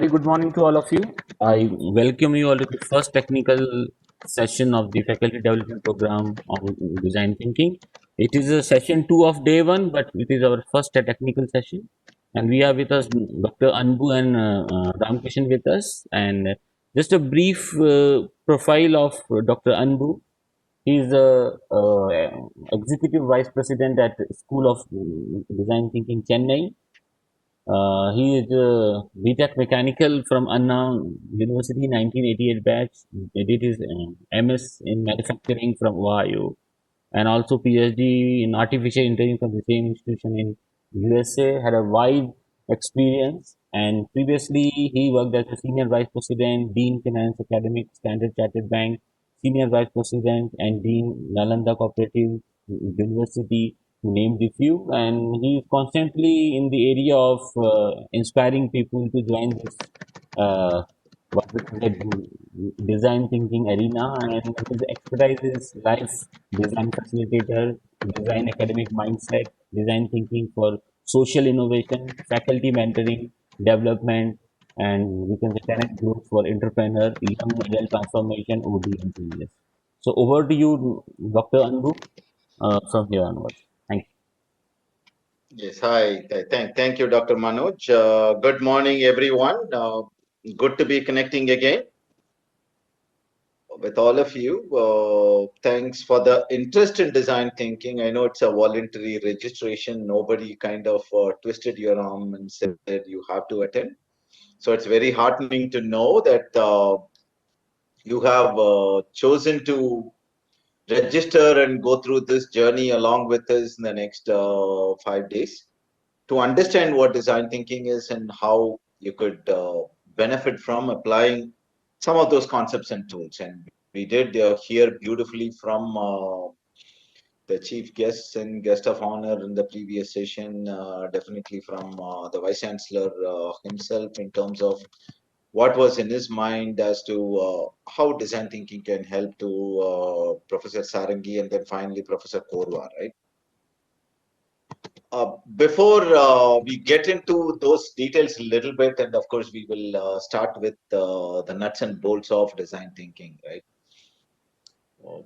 Very good morning to all of you. I welcome you all to the first technical session of the faculty development program on design thinking. It is a session 2 of day 1, but it is our first technical session. And we have with us Dr. Anbu and Ramkishan with us. And just a brief profile of Dr. Anbu. He is the executive vice president at School of Design Thinking, Chennai. He is BTech Mechanical from Anna University, 1988 batch. He did his MS in Manufacturing from Ohio, and also PhD in Artificial Intelligence from the same institution in USA. Had a wide experience, and previously he worked as a Senior Vice President, Dean Finance Academic, Standard Chartered Bank, Senior Vice President, and Dean Nalanda Cooperative University, to name the few. And he is constantly in the area of inspiring people to join this what we call it, design thinking arena, and his expertise is life design facilitator, design academic mindset, design thinking for social innovation, faculty mentoring, development, and we can say talent growth for entrepreneur, young adult transformation, OD and CES. So over to you, Dr. Anbu, from here onwards. Thank you. Yes, hi. Thank you, Dr. Manoj. Good morning, everyone. Good to be connecting again with all of you. Thanks for the interest in design thinking. I know it's a voluntary registration. Nobody kind of twisted your arm and said you have to attend. So it's very heartening to know that you have chosen to register and go through this journey along with us in the next 5 days to understand what design thinking is and how you could benefit from applying some of those concepts and tools. And we did hear beautifully from the chief guests and guest of honor in the previous session, definitely from the vice chancellor himself, in terms of what was in his mind as to how design thinking can help to Professor Sarangi and then finally Professor Korwa, right? Before we get into those details a little bit, and of course we will start with the nuts and bolts of design thinking, right? Um,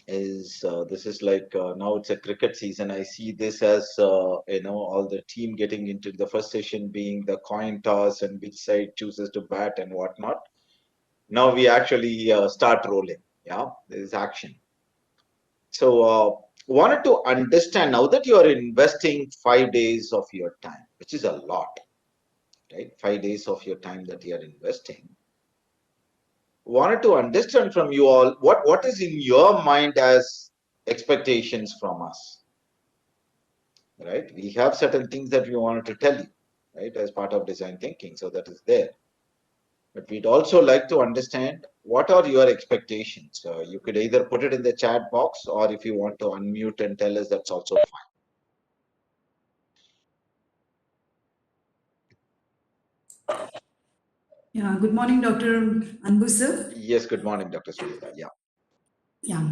this is like now it's a cricket season. I see this as all the team getting into the first session being the coin toss and which side chooses to bat and whatnot. Now we actually start rolling. Yeah, there is action. So, wanted to understand now that you are investing 5 days of your time, which is a lot, right? 5 days of your time that you are investing. Wanted to understand from you all what is in your mind as expectations from us, right? We have certain things that we wanted to tell you, right, as part of design thinking, so that is there. But we'd also like to understand what are your expectations. You could either put it in the chat box, or if you want to unmute and tell us, that's also fine. Yeah, good morning, Dr. Anbu sir. Yes, good morning, Dr. Sunita. Yeah.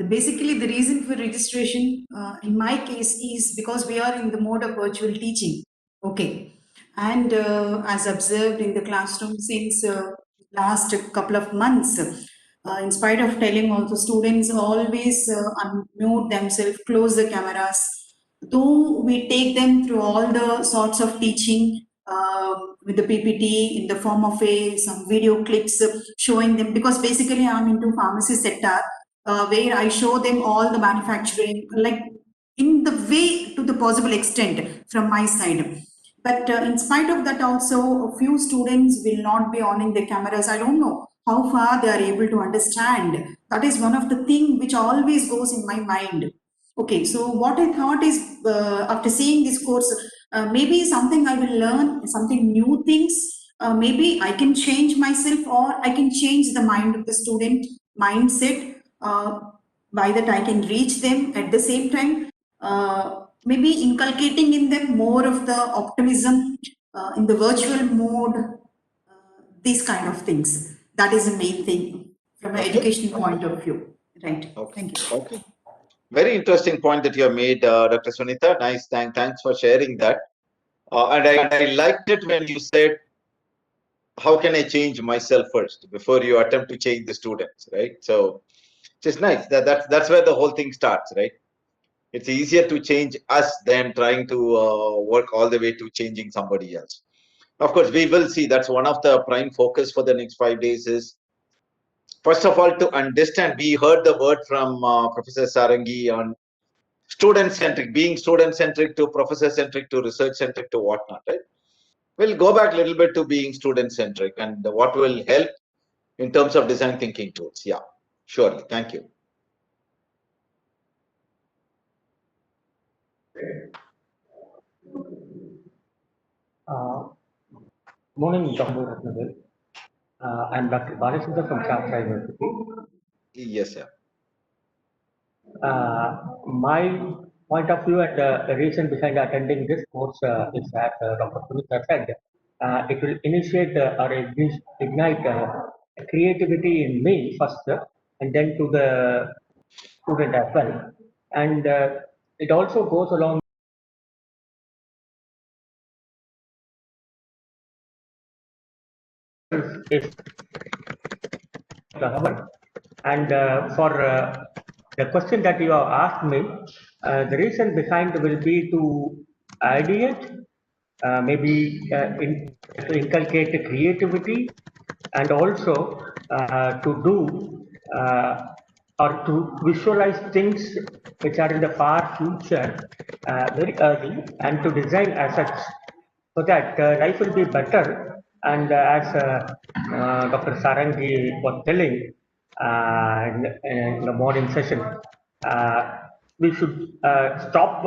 Basically, the reason for registration in my case is because we are in the mode of virtual teaching. Okay. And as observed in the classroom since last couple of months, in spite of telling also students always unmute themselves, close the cameras, though we take them through all the sorts of teaching with the PPT in the form of some video clips showing them, because basically I'm into pharmacy sector where I show them all the manufacturing, like in the way to the possible extent from my side. But in spite of that also, a few students will not be on in the cameras. I don't know how far they are able to understand. That is one of the thing which always goes in my mind. Okay, so what I thought is after seeing this course, maybe something I will learn, something new things. Maybe I can change myself, or I can change the mind of the student mindset. By that, I can reach them at the same time. Maybe inculcating in them more of the optimism in the virtual mode. These kind of things. That is the main thing from an Okay. educational point of view. Right. Okay. Thank you. Okay. Very interesting point that you have made, Dr. Sunita. Nice. Thanks for sharing that. And I liked it when you said, how can I change myself first before you attempt to change the students, right? So it's nice. That's where the whole thing starts, right? It's easier to change us than trying to work all the way to changing somebody else. Of course, we will see. That's one of the prime focus for the next 5 days is, first of all, to understand. We heard the word from Professor Sarangi on student-centric, being student-centric to professor-centric to research-centric to whatnot, right? We'll go back a little bit to being student-centric and what will help in terms of design thinking tools. Yeah, surely. Thank you. Uh, Morning, Dr. Ratnavel. I'm Dr. Balachandra from Shastra University. Yes, sir. My point of view and the reason behind attending this course is that Dr. Punitha said it will initiate or ignite creativity in me first and then to the student as well. And it also goes along is government. And for the question that you have asked me, the reason behind will be to ideate, to inculcate creativity, and also to do or to visualize things which are in the far future very early and to design assets so that life will be better. And as Dr. Sarangi was telling in the morning session, we should stop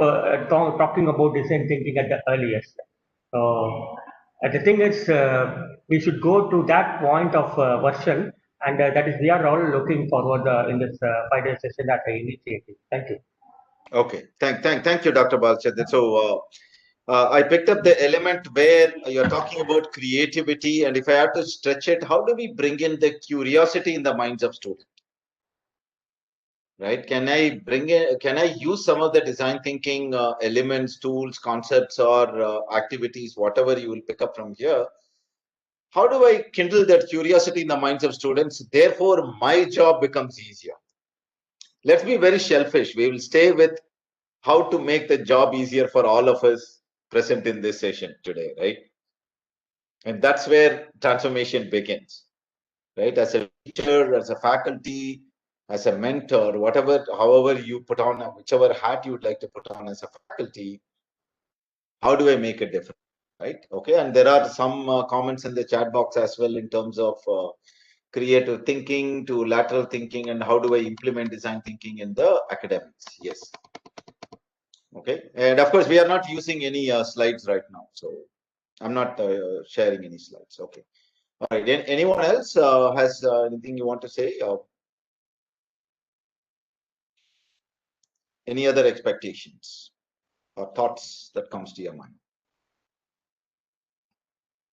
talking about design thinking at the earliest. So the thing is, we should go to that point of version, and that is we are all looking forward in this 5 day session that I initiated. Thank you. Okay. Thank you, Dr. Balchandra. So I picked up the element where you're talking about creativity, and if I have to stretch it, how do we bring in the curiosity in the minds of students? Right? Can I use some of the design thinking elements, tools, concepts, or activities, whatever you will pick up from here? How do I kindle that curiosity in the minds of students? Therefore, my job becomes easier. Let's be very selfish. We will stay with how to make the job easier for all of us present in this session today, right? And that's where transformation begins, right? As a teacher, as a faculty, as a mentor, whatever, however you put on, whichever hat you would like to put on as a faculty, how do I make a difference, right? Okay, and there are some comments in the chat box as well in terms of creative thinking to lateral thinking and how do I implement design thinking in the academics. Yes. Okay, and of course we are not using any slides right now, so I'm not sharing any slides. Okay. All right. Anyone else has anything you want to say? Any other expectations or thoughts that comes to your mind?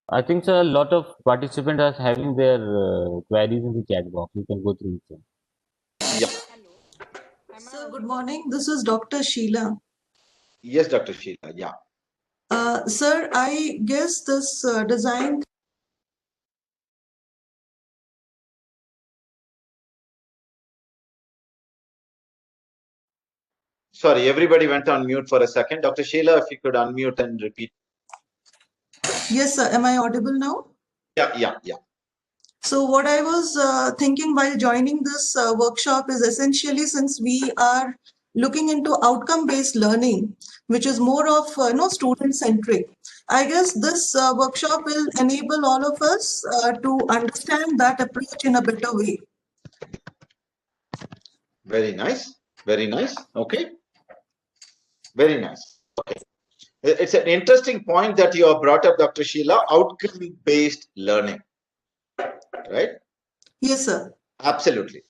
I think sir, a lot of participants are having their queries in the chat box. You can go through it. Sir. Yeah. Sir, good morning. This is Dr. Sheila. Yes, Dr. Sheila. Yeah. Sir, I guess this design. Sorry, everybody went on mute for a second. Dr. Sheila, if you could unmute and repeat. Yes, sir. Am I audible now? Yeah. So what I was thinking while joining this workshop is essentially since we are looking into outcome-based learning, which is more of student-centric. I guess this workshop will enable all of us to understand that approach in a better way. Very nice. Very nice. Okay. Very nice. Okay. It's an interesting point that you have brought up, Dr. Sheila, outcome-based learning, right? Yes, sir. Absolutely.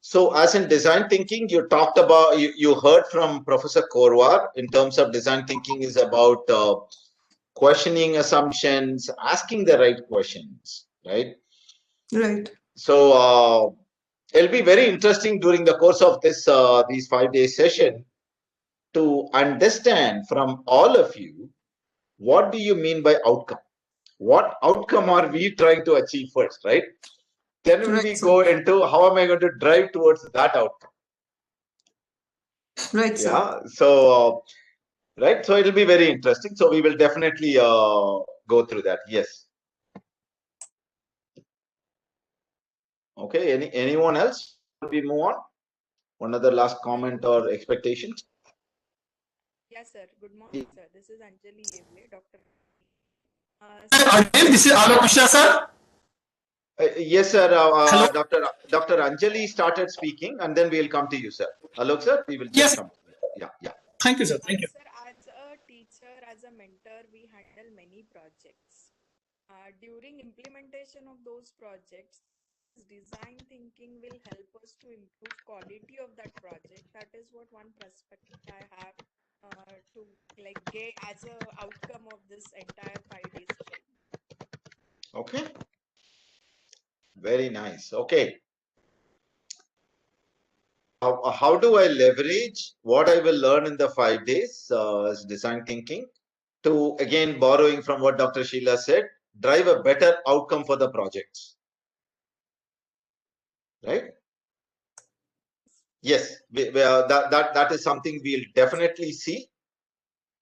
So as in design thinking, you talked about, you heard from Professor Korwar in terms of design thinking is about questioning assumptions, asking the right questions, right? Right. So it'll be very interesting during the course of this these 5 day session to understand from all of you what do you mean by outcome? What outcome are we trying to achieve first, right? Then will we go into how am I going to drive towards that outcome? Right, sir. Yeah. So, right. So it'll be very interesting. So we will definitely go through that. Yes. Okay. Anyone else? We move on. One other last comment or expectations? Yes, sir. Good morning, sir. This is Anjali Yevle, Dr. Again, this is Alok Mishra, sir. Yes, sir. Hello. Dr. Anjali started speaking, and then we'll come to you, sir. Alok, sir, we will just Yes. come to you. Yeah. Thank you, sir. Thank you. Sir, as a teacher, as a mentor, we handle many projects. During implementation of those projects, design thinking will help us to improve quality of that project. That is what one perspective I have to get as a outcome of this entire 5 days training. Okay. Very nice. Okay. How do I leverage what I will learn in the 5 days as design thinking to, again, borrowing from what Dr. Sheila said, drive a better outcome for the projects? Right? Yes, that is something we'll definitely see.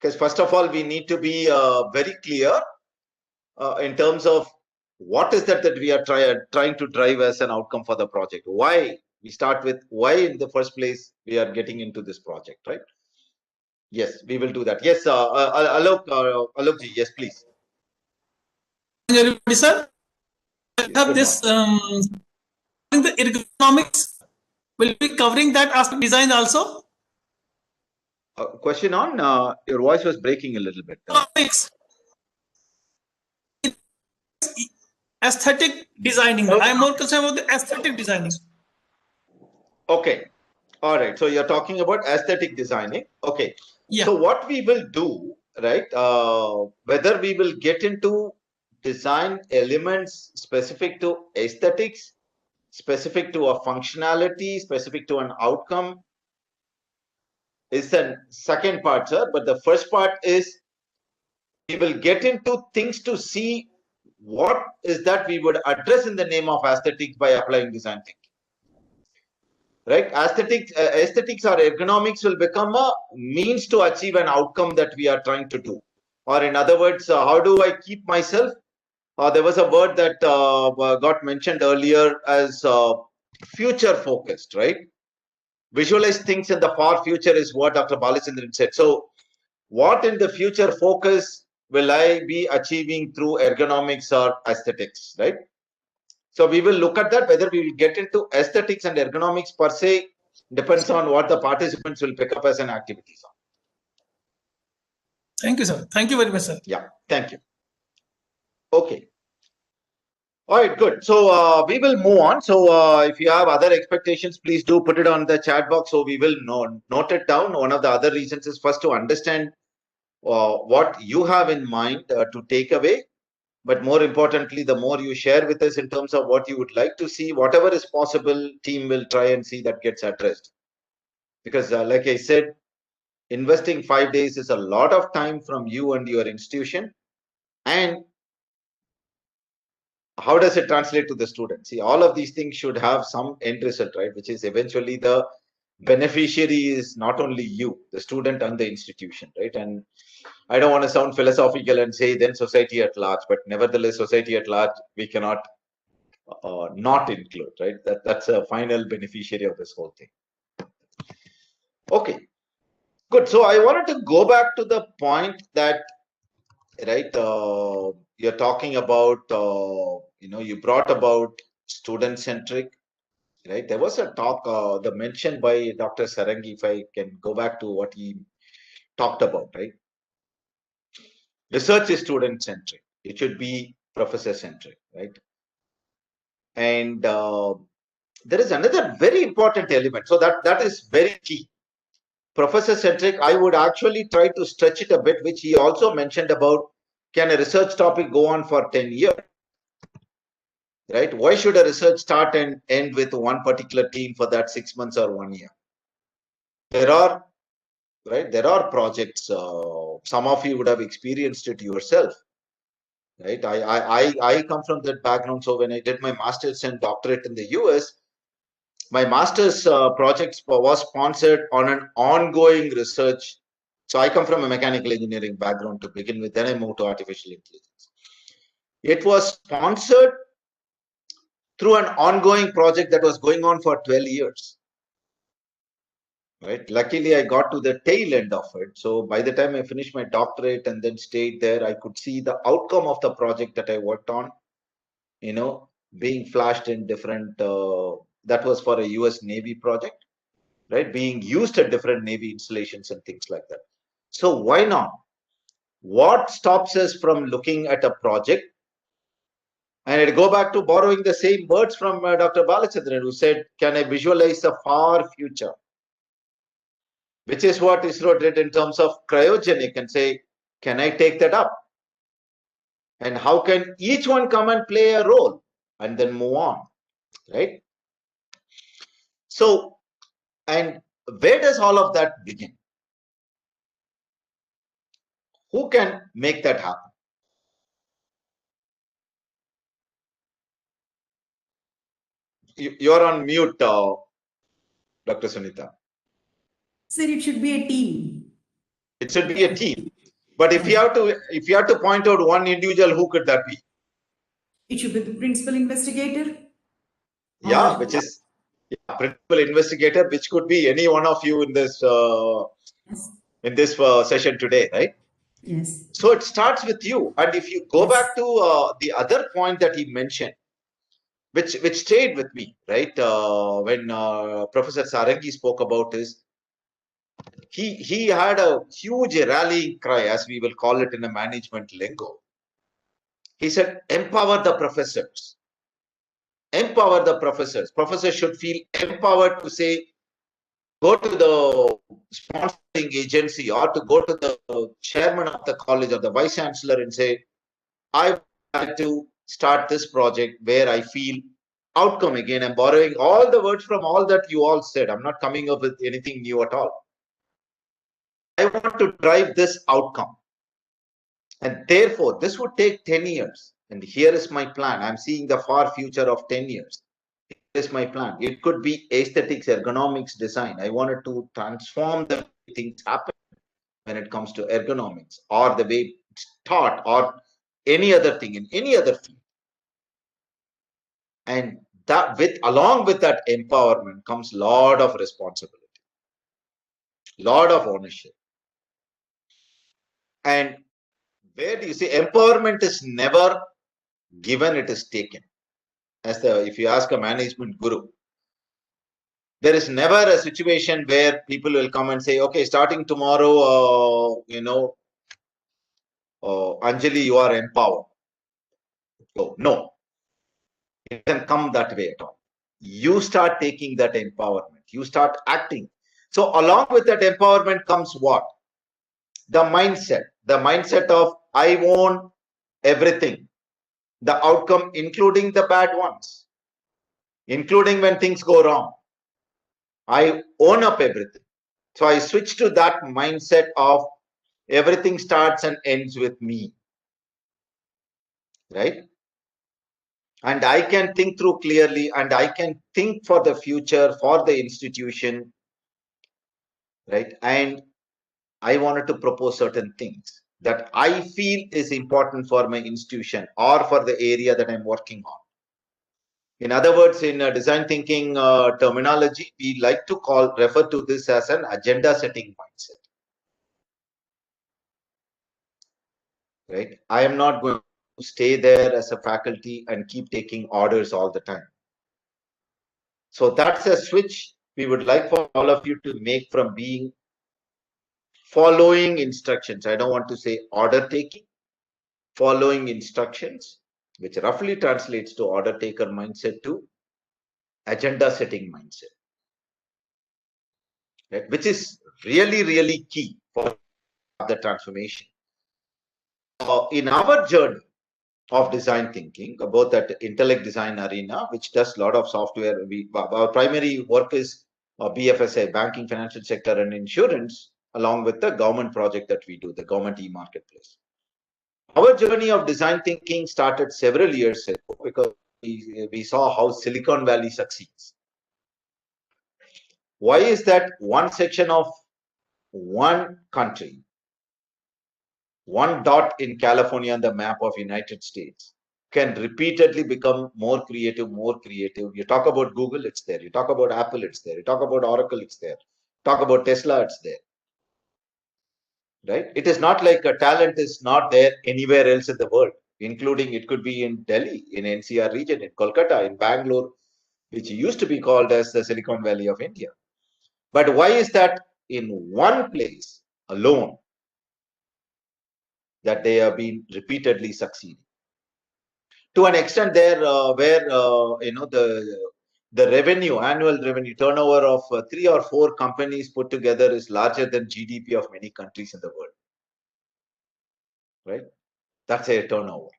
Because first of all, we need to be very clear in terms of what is that we are trying to drive as an outcome for the project. Why? We start with why in the first place we are getting into this project, right? Yes, we will do that. Yes, Alok ji, yes, please. Everybody, sir. I have this the ergonomics. Will be covering that aspect design also. Question on your voice was breaking a little bit. Ergonomics. Aesthetic designing. Okay. I am more concerned about the aesthetic designing. Okay. All right. So you're talking about aesthetic designing. Okay. Yeah. So what we will do, right? Whether we will get into design elements specific to aesthetics, specific to a functionality, specific to an outcome, is the second part, sir. But the first part is we will get into things to see what is that we would address in the name of aesthetics by applying design thinking. Right? Aesthetics or ergonomics will become a means to achieve an outcome that we are trying to do. Or in other words, how do I keep myself? There was a word that got mentioned earlier as future focused, right? Visualize things in the far future is what Dr. Balachandran said. So what in the future focus will I be achieving through ergonomics or aesthetics, right? So we will look at that. Whether we will get into aesthetics and ergonomics per se depends on what the participants will pick up as an activity. Thank you, sir. Thank you very much, sir. Yeah, thank you. Okay. All right, good. So we will move on. So if you have other expectations, please do put it on the chat box so we will note it down. One of the other reasons is first to understand what you have in mind to take away. But more importantly, the more you share with us in terms of what you would like to see, whatever is possible, team will try and see that gets addressed. Because like I said, investing 5 days is a lot of time from you and your institution. And how does it translate to the students? See, all of these things should have some end result, right? Which is eventually the beneficiary is not only you, the student and the institution, right? And I don't want to sound philosophical and say then society at large, but nevertheless, society at large, we cannot not include, right? That's a final beneficiary of this whole thing. Okay, good. So I wanted to go back to the point that, right, you're talking about, you brought about student-centric, right? There was a talk, the mention by Dr. Sarangi, if I can go back to what he talked about, right? Research is student-centric. It should be professor-centric, right? And there is another very important element. So that is very key. Professor-centric, I would actually try to stretch it a bit, which he also mentioned about, can a research topic go on for 10 years? Right? Why should a research start and end with one particular team for that 6 months or 1 year? There are projects some of you would have experienced it yourself, right? I come from that background. So when I did my master's and doctorate in the US, my master's project was sponsored on an ongoing research. So I come from a mechanical engineering background to begin with, then I moved to artificial intelligence. It was sponsored through an ongoing project that was going on for 12 years. Right. Luckily, I got to the tail end of it. So by the time I finished my doctorate and then stayed there, I could see the outcome of the project that I worked on, being flashed in different, that was for a US Navy project, right? Being used at different Navy installations and things like that. So why not? What stops us from looking at a project? And I'd go back to borrowing the same words from Dr. Balachandran, who said, can I visualize the far future? Which is what ISRO did in terms of cryogenic, and say, can I take that up? And how can each one come and play a role and then move on, right? So, and where does all of that begin? Who can make that happen? You're on mute, Dr. Sunita. Sir, it should be a team. It should be a team. But if you have to point out one individual, who could that be? It should be the principal investigator. Yeah, which is principal investigator, which could be any one of you in this session today, right? Yes. So it starts with you. And if you go back to the other point that he mentioned, which stayed with me, right? When Professor Sarangi spoke about is, he had a huge rallying cry, as we will call it in a management lingo. He said, empower the professors. Empower the professors. Professors should feel empowered to say, go to the sponsoring agency or to go to the chairman of the college or the vice chancellor and say, I would like to start this project where I feel outcome. Again, I'm borrowing all the words from all that you all said. I'm not coming up with anything new at all. I want to drive this outcome. And therefore, this would take 10 years. And here is my plan. I'm seeing the far future of 10 years. Here is my plan. It could be aesthetics, ergonomics, design. I wanted to transform the way things happen when it comes to ergonomics, or the way it's taught, or any other thing in any other field. And that, along with that empowerment, comes a lot of responsibility, lot of ownership. And where do you see empowerment is never given, it is taken. If you ask a management guru, there is never a situation where people will come and say, okay, starting tomorrow, Anjali, you are empowered. So, no, it doesn't come that way at all. You start taking that empowerment, you start acting. So along with that empowerment comes what? The mindset of I own everything, the outcome, including the bad ones, including when things go wrong. I own up everything. So I switch to that mindset of everything starts and ends with me, right? And I can think through clearly, and I can think for the future, for the institution, right? And I wanted to propose certain things that I feel is important for my institution or for the area that I'm working on. In other words, in design thinking terminology, we like to refer to this as an agenda setting mindset. Right? I am not going to stay there as a faculty and keep taking orders all the time. So that's a switch we would like for all of you to make from being following instructions. I don't want to say order taking, following instructions, which roughly translates to order taker mindset, to agenda setting mindset, right? Which is really, really key for the transformation. In our journey of design thinking, about that intellect design arena, which does a lot of software, our primary work is BFSI, banking, financial sector, and insurance. along with the government project that we do, the government e-marketplace. Our journey of design thinking started several years ago because we saw how Silicon Valley succeeds. Why is that one section of one country, one dot in California on the map of United States, can repeatedly become more creative, more creative? You talk about Google, it's there. You talk about Apple, it's there. You talk about Oracle, it's there. Talk about Tesla, it's there. Right? It is not like a talent is not there anywhere else in the world, including it could be in Delhi, in NCR region, in Kolkata, in Bangalore, which used to be called as the Silicon Valley of India. But why is that in one place alone that they have been repeatedly succeeding? To an extent there where the revenue, annual revenue turnover of 3 or 4 companies put together is larger than GDP of many countries in the world. Right? That's a turnover.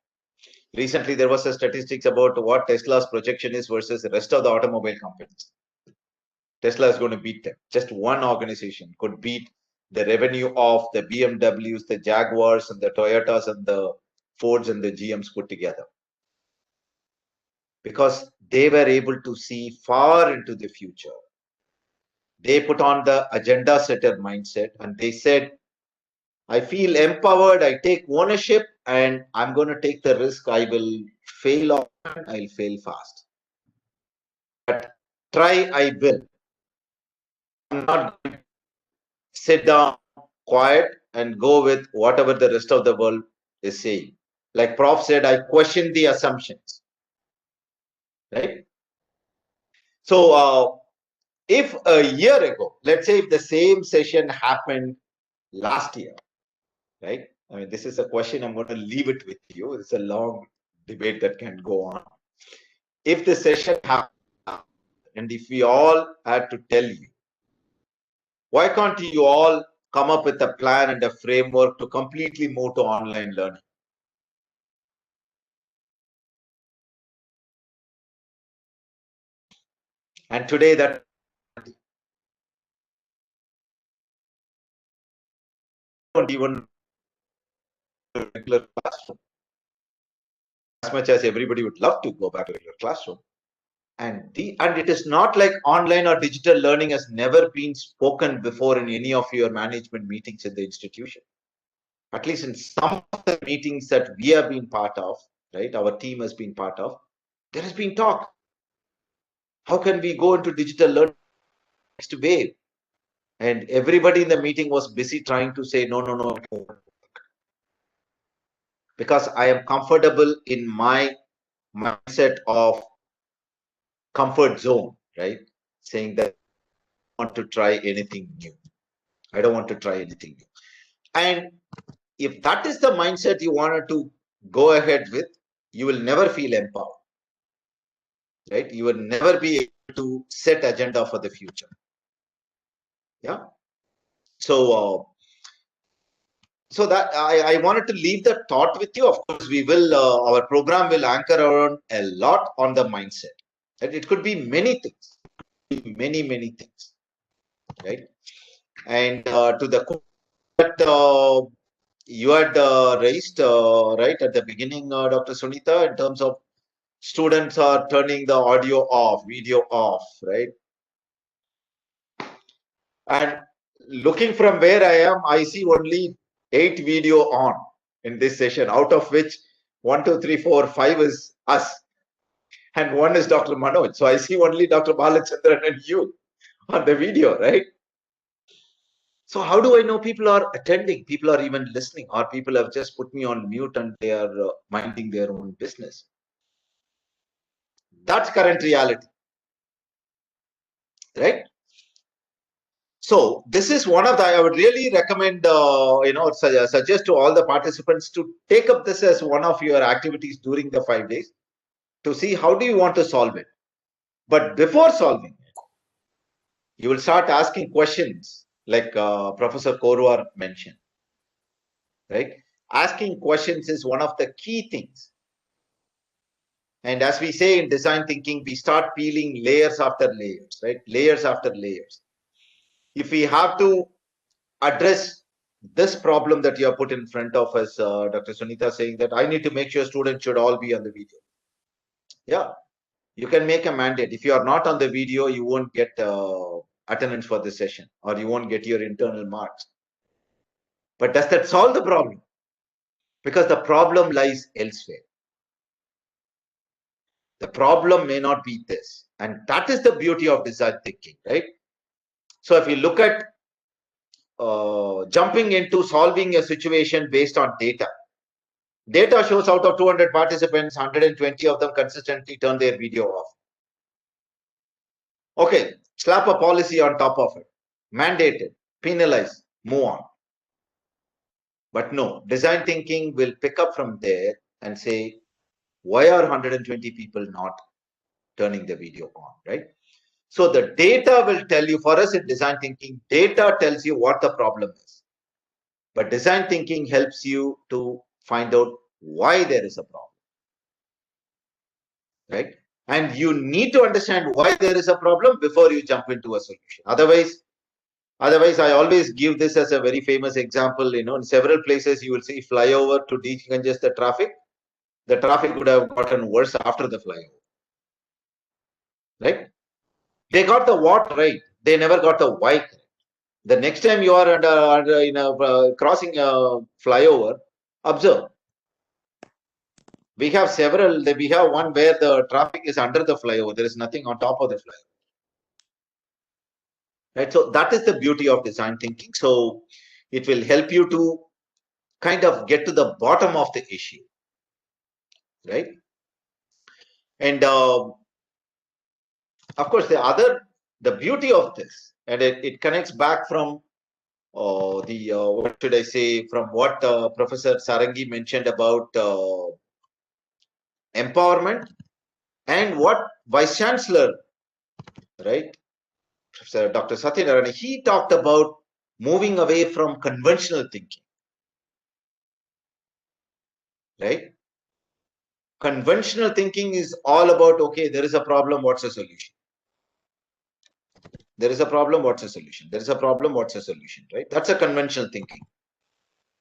Recently, there was a statistics about what Tesla's projection is versus the rest of the automobile companies. Tesla is going to beat them. Just one organization could beat the revenue of the BMWs, the Jaguars, and the Toyotas, and the Fords and the GMs put together. Because they were able to see far into the future. They put on the agenda setter mindset and they said, I feel empowered, I take ownership, and I'm going to take the risk. I will fail often, I'll fail fast. But try, I will. I'm not going to sit down quiet and go with whatever the rest of the world is saying. Like Prof said, I question the assumptions. Right? So if a year ago, let's say if the same session happened last year, right? I mean, this is a question I'm going to leave it with you. It's a long debate that can go on. If the session happened, and if we all had to tell you, why can't you all come up with a plan and a framework to completely move to online learning? And today that don't even regular classroom as much as everybody would love to go back to regular classroom. And it is not like online or digital learning has never been spoken before in any of your management meetings in the institution. At least in some of the meetings that we have been part of, right? Our team has been part of, there has been talk. How can we go into digital learning next wave? And everybody in the meeting was busy trying to say, no, no, no. Because I am comfortable in my mindset of comfort zone, right? Saying that I want to try anything new. I don't want to try anything new. And if that is the mindset you wanted to go ahead with, you will never feel empowered. Right? You will never be able to set agenda for the future. Yeah. So that I wanted to leave that thought with you. Of course, we will. Our program will anchor around a lot on the mindset. And it could be many things, many things, right? And to the question that you had raised right at the beginning, Dr. Sunita, in terms of students are turning the audio off, video off, right? And looking from where I am, I see only 8 video on in this session, out of which 1, 2, 3, 4, 5 is us, and 1 is Dr. Manoj. So I see only Dr. Balachandran and you on the video, right? So how do I know people are attending, people are even listening, or people have just put me on mute and they are minding their own business? That's current reality, right? So this is one of the, I would really recommend, suggest to all the participants to take up this as one of your activities during the 5 days to see how do you want to solve it. But before solving it, you will start asking questions like Professor Korwar mentioned, right? Asking questions is one of the key things. And as we say in design thinking, we start peeling layers after layers, right? Layers after layers. If we have to address this problem that you have put in front of us, Dr. Sunita, saying that I need to make sure students should all be on the video. Yeah, you can make a mandate. If you are not on the video, you won't get attendance for this session, or you won't get your internal marks. But does that solve the problem? Because the problem lies elsewhere. The problem may not be this. And that is the beauty of design thinking, right? So if you look at jumping into solving a situation based on data, data shows out of 200 participants, 120 of them consistently turn their video off. Okay, slap a policy on top of it, mandate it, penalize, move on. But no, design thinking will pick up from there and say, why are 120 people not turning the video on, right? So the data will tell you, for us in design thinking, data tells you what the problem is. But design thinking helps you to find out why there is a problem, right? And you need to understand why there is a problem before you jump into a solution. Otherwise, I always give this as a very famous example. You know, in several places you will see flyover to decongest the traffic. The traffic would have gotten worse after the flyover, right? They got the what right. They never got the why correct. The next time you are crossing a flyover, observe. We have several. We have one where the traffic is under the flyover. There is nothing on top of the flyover. Right. So that is the beauty of design thinking. So it will help you to kind of get to the bottom of the issue. Right. And of course, the beauty of this, and it connects back from what should I say, from what Professor Sarangi mentioned about empowerment, and what Vice Chancellor, right, Professor Dr. Satyanarayana, he talked about moving away from conventional thinking, right? Conventional thinking is all about, okay, there is a problem, what's the solution? There is a problem, what's the solution? There is a problem, what's the solution, right? That's a conventional thinking.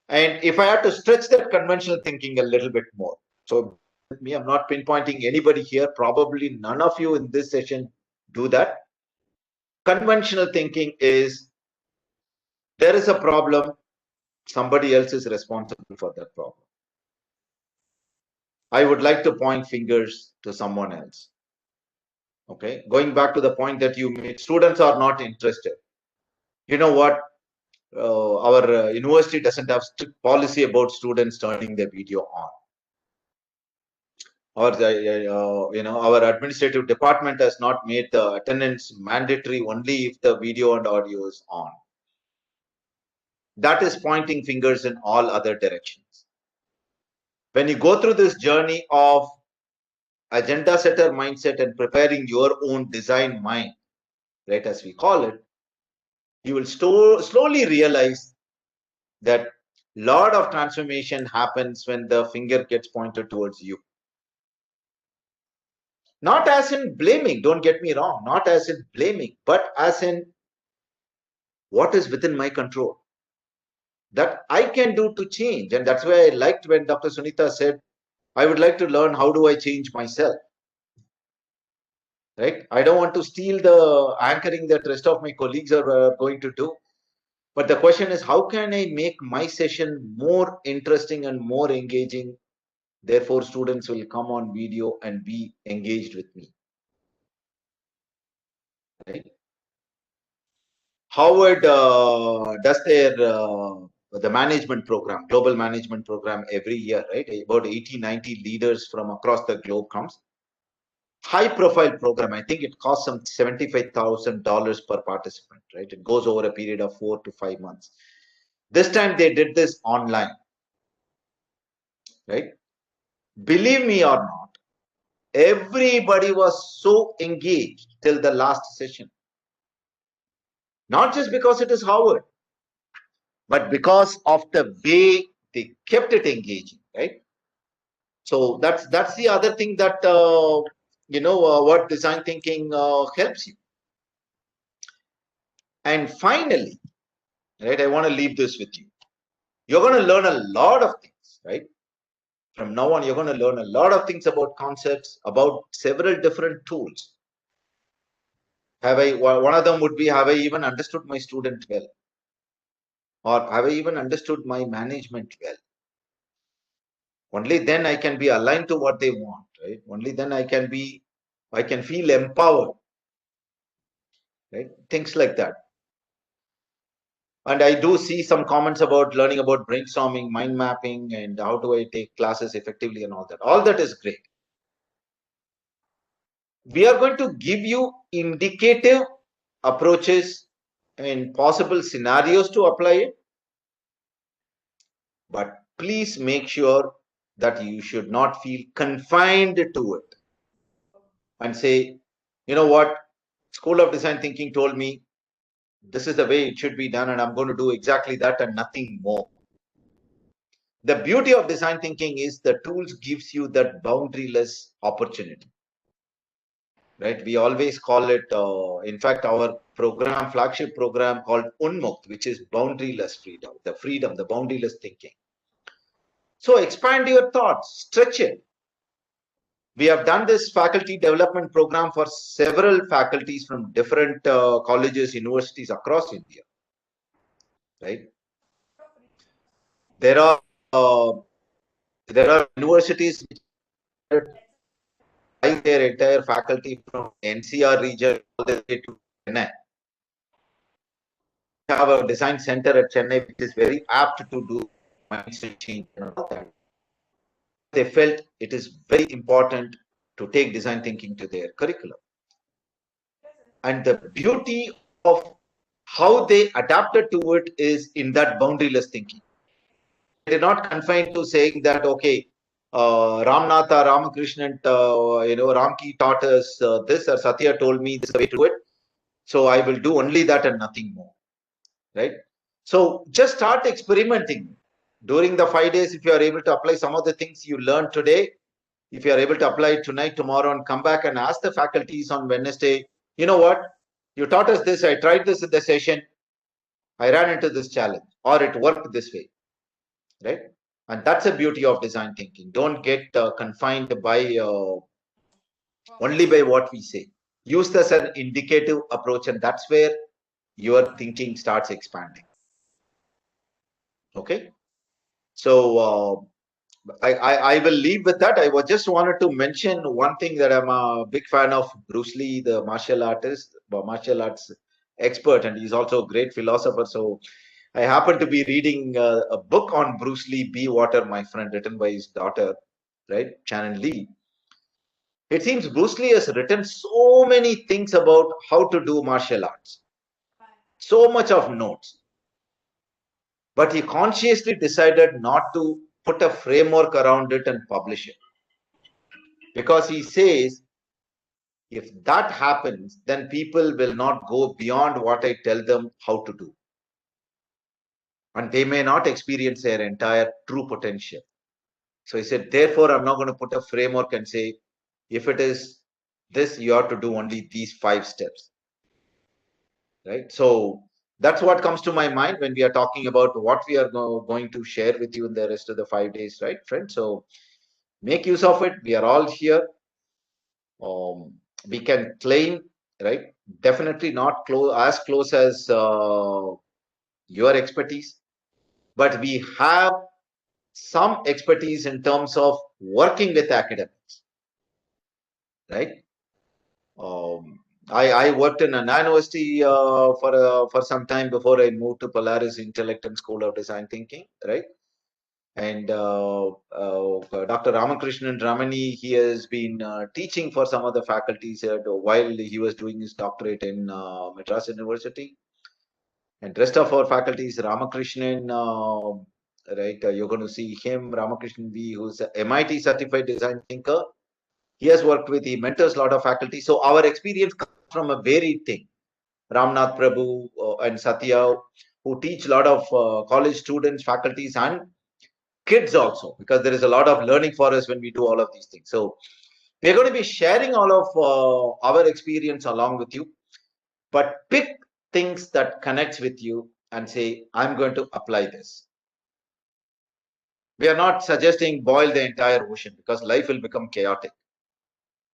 And if I had to stretch that conventional thinking a little bit more, so with me, I'm not pinpointing anybody here, probably none of you in this session do that. Conventional thinking is, there is a problem, somebody else is responsible for that problem. I would like to point fingers to someone else. Okay, going back to the point that you made, students are not interested. You know what? Our university doesn't have strict policy about students turning their video on. Or our administrative department has not made the attendance mandatory only if the video and audio is on. That is pointing fingers in all other directions. When you go through this journey of agenda setter mindset and preparing your own design mind, right, as we call it, you will slowly realize that lot of transformation happens when the finger gets pointed towards you. Not as in blaming, don't get me wrong, not as in blaming, but as in what is within my control that I can do to change. And that's why I liked when Dr. Sunita said, I would like to learn how do I change myself. Right? I don't want to steal the anchoring that rest of my colleagues are going to do. But the question is, how can I make my session more interesting and more engaging? Therefore, students will come on video and be engaged with me. Right? Howard does their the management program, global management program every year, right? About 80, 90 leaders from across the globe comes. High profile program. I think it costs some $75,000 per participant, right? It goes over a period of 4 to 5 months. This time they did this online, right? Believe me or not, everybody was so engaged till the last session. Not just because it is Howard, but because of the way they kept it engaging, right? So that's the other thing that what design thinking helps you. And finally, right? I want to leave this with you. You're going to learn a lot of things, right? From now on, you're going to learn a lot of things about concepts, about several different tools. One of them would be, have I even understood my student well? Or have I even understood my management well? Only then I can be aligned to what they want, right? Only then I can feel empowered, right? Things like that. And I do see some comments about learning about brainstorming, mind mapping, and how do I take classes effectively and all that. All that is great. We are going to give you indicative approaches and possible scenarios to apply it. But please make sure that you should not feel confined to it and say, you know what, School of Design Thinking told me this is the way it should be done, and I'm going to do exactly that and nothing more. The beauty of design thinking is the tools gives you that boundaryless opportunity, right? We always call it, in fact, our program, flagship program called Unmukt, which is boundaryless freedom, the boundaryless thinking. So expand your thoughts, stretch it. We have done this faculty development program for several faculties from different colleges, universities across India, right? There are universities which drive their entire faculty from NCR region all the way to Chennai. We have a design center at Chennai which is very apt to do mindset change and all that. They felt it is very important to take design thinking to their curriculum. And the beauty of how they adapted to it is in that boundaryless thinking. They're not confined to saying that, okay, Ramnatha, Ramakrishnan, Ramki taught us this, or Satya told me this is the way to do it. So I will do only that and nothing more, right? So just start experimenting. During the 5 days, if you are able to apply some of the things you learned today, if you are able to apply it tonight, tomorrow, and come back and ask the faculties on Wednesday, you know what? You taught us this, I tried this in the session, I ran into this challenge, or it worked this way, right? And that's the beauty of design thinking. Don't get confined by only by what we say. Use this as an indicative approach, and that's where your thinking starts expanding. Okay, so I will leave with that. I just wanted to mention one thing, that I'm a big fan of Bruce Lee, the martial artist, martial arts expert, and he's also a great philosopher. So I happen to be reading a book on Bruce Lee, Be Water, My Friend, written by his daughter, right, Shannon Lee. It seems Bruce Lee has written so many things about how to do martial arts, so much of notes, but he consciously decided not to put a framework around it and publish it, because he says, if that happens, then people will not go beyond what I tell them how to do, and they may not experience their entire true potential. So he said, therefore, I'm not going to put a framework and say, if it is this, you have to do only these 5 steps, right? So that's what comes to my mind when we are talking about what we are going to share with you in the rest of the 5 days, right, friends? So make use of it. We are all here. We can claim, right? Definitely not as close as your expertise, but we have some expertise in terms of working with academics, right? I worked in a university for some time before I moved to Polaris Intellect and School of Design Thinking, right? And Dr. Ramakrishnan Ramani, he has been teaching for some of the faculties while he was doing his doctorate in Madras University. And rest of our faculties, Ramakrishnan, right? You're going to see him, Ramakrishnan V, who's a MIT certified design thinker. He has worked with, he mentors a lot of faculty. So our experience comes from a varied thing. Ramnath Prabhu and Satya, who teach a lot of college students, faculties, and kids also, because there is a lot of learning for us when we do all of these things. So we're going to be sharing all of our experience along with you, but pick things that connects with you and say, I'm going to apply this. We are not suggesting boil the entire ocean because life will become chaotic.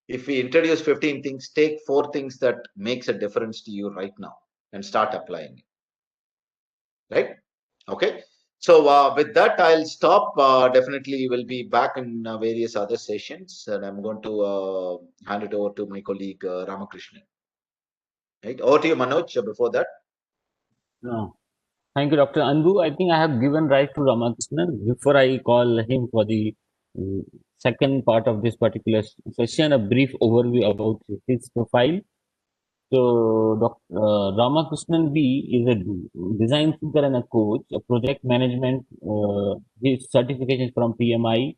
If we introduce 15 things, take 4 things that makes a difference to you right now and start applying it. Right? Okay. So with that, I'll stop. Definitely will be back in various other sessions, and I'm going to hand it over to my colleague Ramakrishnan. Right? Over to you, Manoj. Before that. No. Thank you, Dr. Anbu. I think I have given right to Ramakrishnan. Before I call him for the mm, second part of this particular session, a brief overview about his profile. So, Dr. Ramakrishnan B is a design thinker and a coach, a project management. His certification from PMI,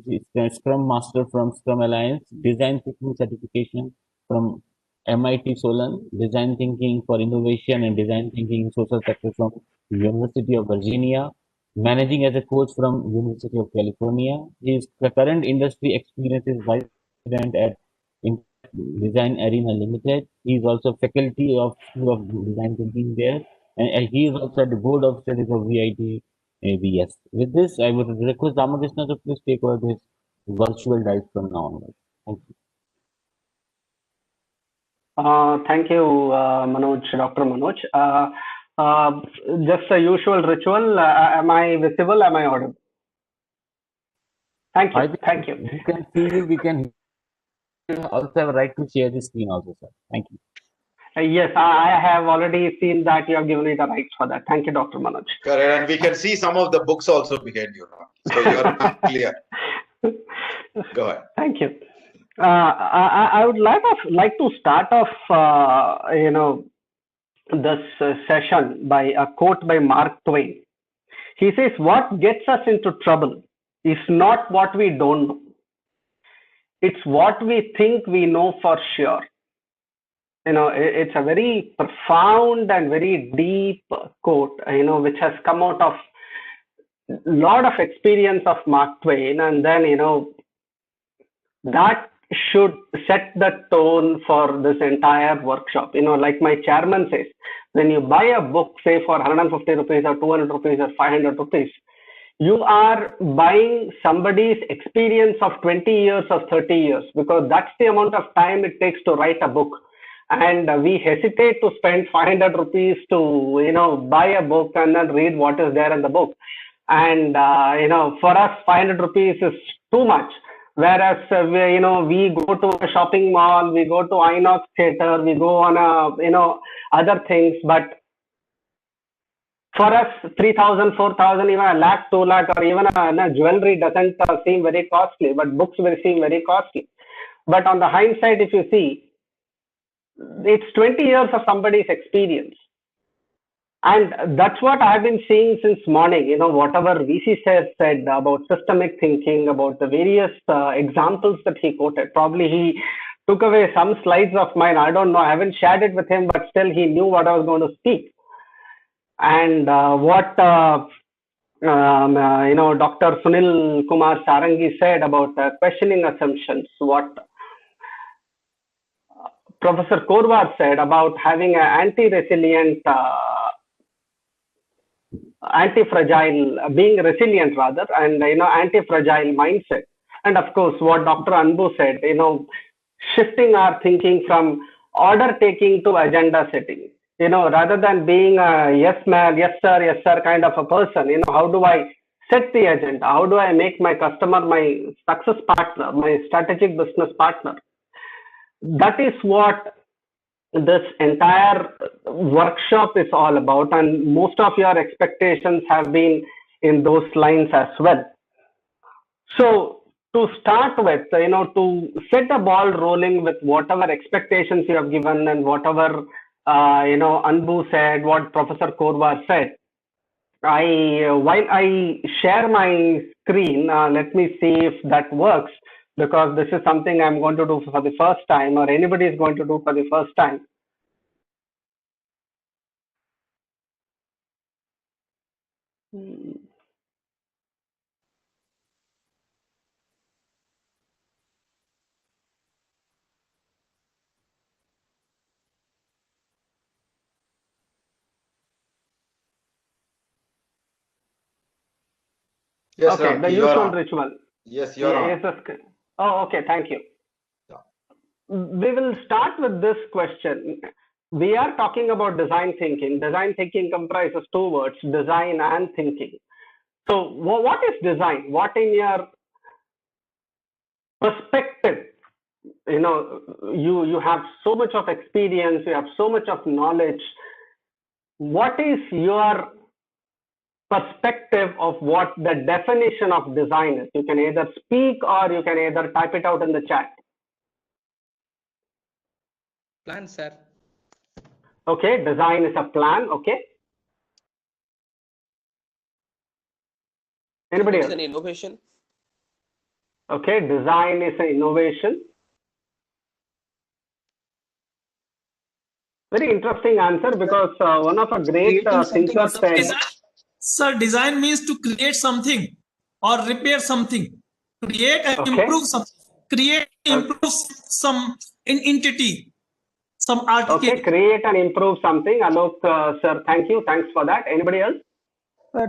he's a Scrum Master from Scrum Alliance, design thinking certification from MIT Solon, design thinking for innovation and design thinking in social sector from University of Virginia, managing as a coach from University of California. His current industry experience is vice president at Design Arena Limited. He is also faculty of School of Design Thinking there, and he is also at the board of studies of VIT ABS. With this, I would request Ramakrishna to please take over this virtual dive from now onwards. Thank you. Thank you, Manoj, Dr. Manoj. Just a usual ritual. Am I visible? Am I audible? Thank you. I think Thank you. we can see you. We can also have a right to share the screen also, sir. Thank you. Yes, I have already seen that you have given me the rights for that. Thank you, Dr. Manoj. Correct. And we can see some of the books also behind you now. So you're clear. Go ahead. Thank you. I would like to start off, this session by a quote by Mark Twain. He says, "What gets us into trouble is not what we don't know. It's what we think we know for sure." It's a very profound and very deep quote, which has come out of a lot of experience of Mark Twain. And then, that should set the tone for this entire workshop. Like my chairman says, when you buy a book, say for 150 rupees or 200 rupees or 500 rupees, you are buying somebody's experience of 20 years or 30 years, because that's the amount of time it takes to write a book. And we hesitate to spend 500 rupees to, buy a book and then read what is there in the book. And, for us, 500 rupees is too much. Whereas, we go to a shopping mall, we go to Inox theater, we go on other things. But for us, 3,000, 4,000, even a lakh, 2 lakh, or even a jewelry doesn't seem very costly, but books will seem very costly. But on the hindsight, if you see, it's 20 years of somebody's experience. And that's what I've been seeing since morning. Whatever VC said about systemic thinking, about the various examples that he quoted. Probably he took away some slides of mine. I don't know. I haven't shared it with him, but still he knew what I was going to speak. And what Dr. Sunil Kumar Sarangi said about questioning assumptions, what Professor Korwar said about having an anti-resilient, anti-fragile, being resilient rather, and anti-fragile mindset. And of course, what Dr. Anbu said, shifting our thinking from order taking to agenda setting. Rather than being a yes man, yes sir kind of a person, how do I set the agenda? How do I make my customer my success partner, my strategic business partner? That is what this entire workshop is all about, and most of your expectations have been in those lines as well. So to start with, to set a ball rolling with whatever expectations you have given and whatever Anbu said, what Professor Korwar said, while I share my screen, let me see if that works, because this is something I'm going to do for the first time, or anybody is going to do for the first time. Yes, Okay, the Ramki, you're usual on. ritual. Yes, you're on. Oh, okay, thank you. Yeah. We will start with this question. We are talking about design thinking. Design thinking comprises two words, design and thinking. So what is design? What in your perspective, you have so much of experience, you have so much of knowledge. What is your perspective of what the definition of design is? You can either speak or you can either type it out in the chat. Plan, sir. Okay, design is a plan. Okay. Anybody It's else? an innovation. Okay, design is an innovation. Very interesting answer, because one of a great Creating something. thinkers said, Sir, design means to create something or repair something. Create and okay, improve something. Create, improve some entity, some okay, article. create and improve something. Alok, sir, thank you. Thanks for that. Anybody else?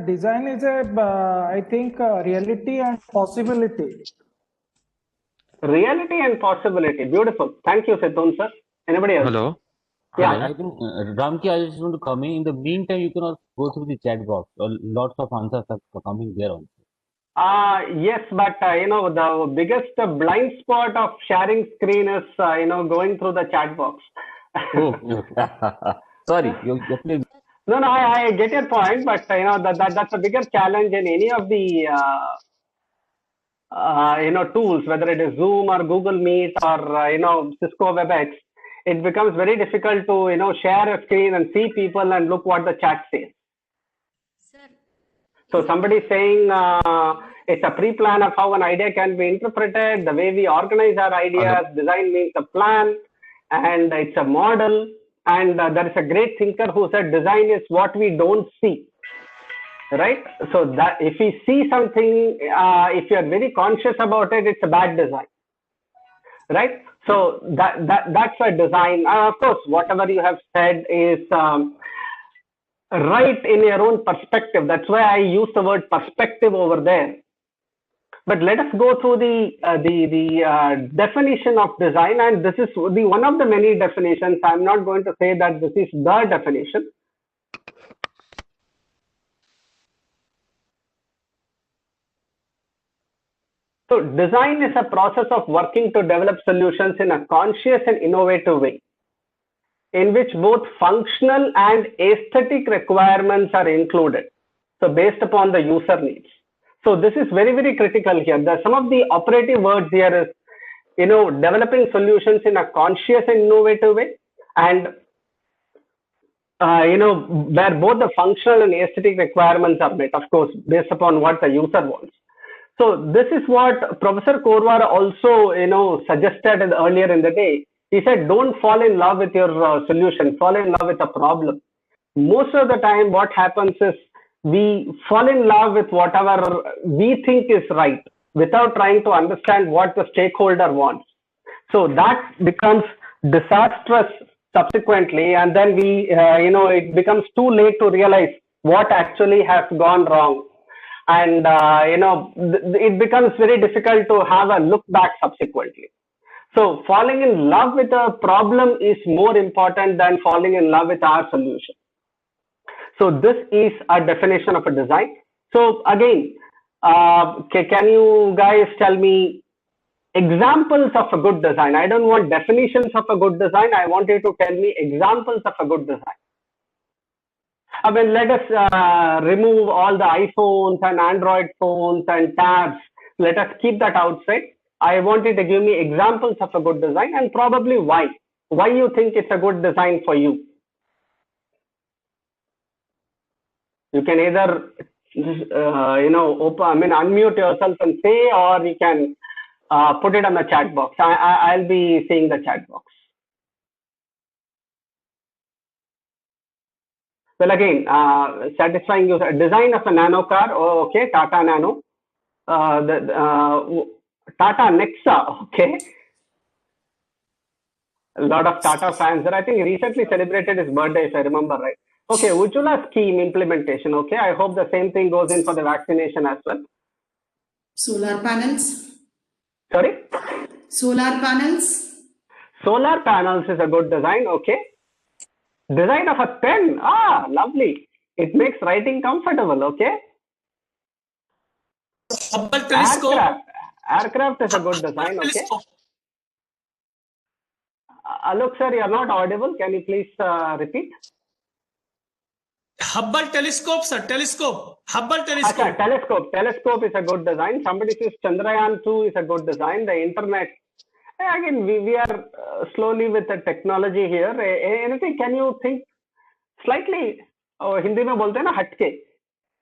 Design is I think, reality and possibility. Reality and possibility. Beautiful. Thank you, Situn, sir. Anybody else? Hello. Yeah. I think Ramki, I just want to come in. In the meantime, you can also go through the chat box. Lots of answers are coming there also. Yes, but the biggest blind spot of sharing screen is going through the chat box. Oh, sorry. Please. No, I get your point, but that's a bigger challenge in any of the tools, whether it is Zoom or Google Meet or Cisco WebEx. It becomes very difficult to share a screen and see people and look what the chat says. Sir, So somebody saying it's a pre-plan of how an idea can be interpreted, the way we organize our ideas. Design means a plan, and it's a model. And there is a great thinker who said design is what we don't see. Right? So that if we see something, if you're very conscious about it, it's a bad design. Right? So that's a design. Of course, whatever you have said is right in your own perspective. That's why I use the word perspective over there. But let us go through the definition of design, and this is the one of the many definitions. I'm not going to say that this is the definition. So design is a process of working to develop solutions in a conscious and innovative way, in which both functional and aesthetic requirements are included. So based upon the user needs. So this is very, very critical here. Some of the operative words here is, developing solutions in a conscious and innovative way, and where both the functional and aesthetic requirements are met, of course, based upon what the user wants. So this is what Professor Korwar also, suggested earlier in the day. He said, don't fall in love with your solution, fall in love with a problem. Most of the time, what happens is we fall in love with whatever we think is right without trying to understand what the stakeholder wants. So that becomes disastrous subsequently, and then it becomes too late to realize what actually has gone wrong. And it becomes very difficult to have a look back subsequently. So falling in love with a problem is more important than falling in love with our solution. So this is a definition of a design. So again, can you guys tell me examples of a good design? I don't want definitions of a good design. I want you to tell me examples of a good design. I mean, let us remove all the iPhones and Android phones and tabs. Let us keep that outside. I want you to give me examples of a good design and probably why. Why you think it's a good design for you. You can either, unmute yourself and say, or you can put it on the chat box. I'll be seeing the chat box. Well, again, satisfying user design of a nano car. Oh, okay, Tata Nano. Tata Nexa. Okay. A lot of Tata fans there. I think he recently celebrated his birthday, if I remember right. Okay, Ujjwala scheme implementation. Okay, I hope the same thing goes in for the vaccination as well. Solar panels. Sorry? Solar panels. Solar panels is a good design. Okay. Design of a pen. Ah, lovely. It makes writing comfortable. Okay. Hubble telescope. Aircraft. Aircraft is a good design. Okay. Telescope. Alok sir, you are not audible. Can you please repeat? Hubble telescope, sir. Telescope. Hubble Acha, telescope. telescope. Telescope is a good design. Somebody says Chandrayaan 2 is a good design. The internet. Again, we are slowly with the technology here. Anything, can you think slightly? Hindi में बोलते हैं ना हटके,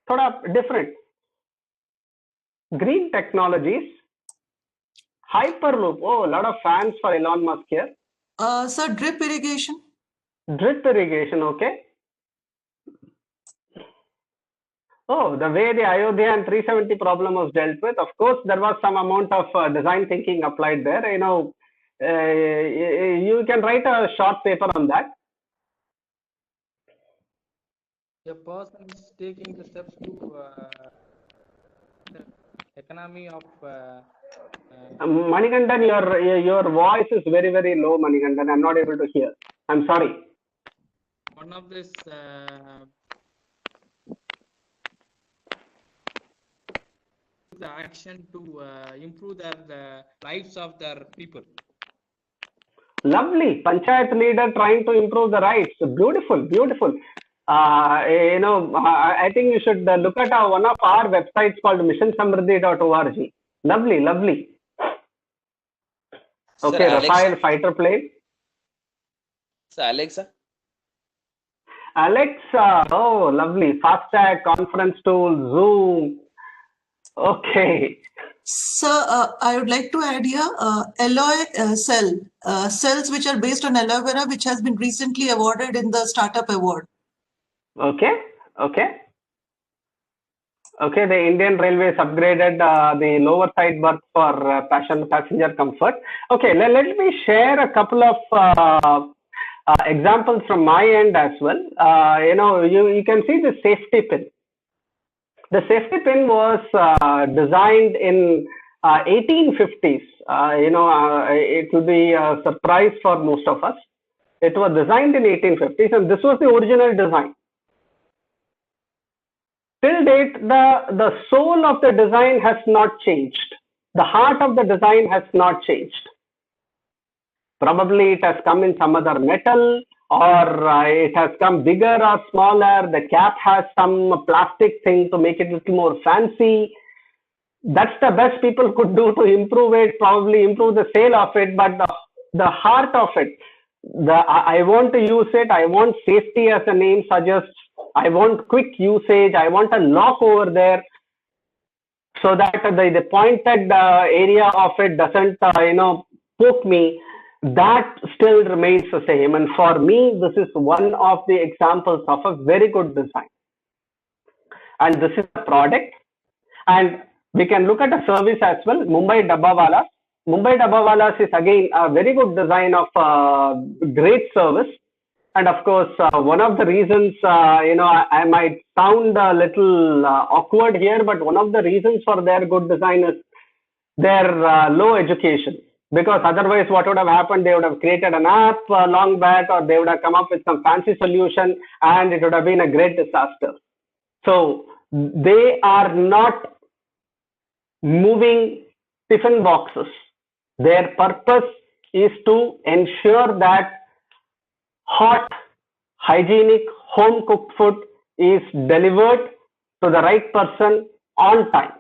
थोड़ा different. Green technologies. Hyperloop. Oh, a lot of fans for Elon Musk here. Sir, drip irrigation. Drip irrigation, okay. Oh, the way the Ayodhya and 370 problem was dealt with, of course, there was some amount of design thinking applied there. You know, you can write a short paper on that. A person is taking the steps to the economy of Manikandan, your voice is very, very low, Manikandan. I'm not able to hear. I'm sorry. one of this the action to improve the lives of their people. Lovely. Panchayat leader trying to improve the rights. Beautiful, beautiful. You know, I think you should look at one of our websites called missionsamriddhi.org. Lovely, lovely. Okay, Sir, Rafale fighter plane. Sir, Alexa. Alexa, oh, lovely. FastTag, conference tool, Zoom. Okay. Sir, I would like to add here alloy cells which are based on aloe vera, which has been recently awarded in the Startup Award. Okay, okay. Okay, the Indian Railways upgraded the lower side berth for passenger comfort. Okay, let me share a couple of examples from my end as well. You know, you can see the safety pin. The safety pin was designed in 1850s. You know, it will be a surprise for most of us. It was designed in 1850s, and this was the original design. Till date, the soul of the design has not changed. The heart of the design has not changed. Probably it has come in some other metal, or it has come bigger or smaller. The cap has some plastic thing to make it a little more fancy. That's the best people could do to improve it, probably improve the sale of it, but the heart of it, I want to use it, I want safety as the name suggests, I want quick usage, I want a lock over there so that the pointed area of it doesn't, you know, poke me. That still remains the same. And for me, this is one of the examples of a very good design. And this is a product. And we can look at a service as well, Mumbai Dabbawalas. Mumbai Dabbawalas is again a very good design of great service. And of course, one of the reasons, you know, I might sound a little awkward here, but one of the reasons for their good design is their low education. Because otherwise, what would have happened? They would have created an app long back, or they would have come up with some fancy solution, and it would have been a great disaster. So they are not moving tiffin boxes. Their purpose is to ensure that hot, hygienic, home cooked food is delivered to the right person on time.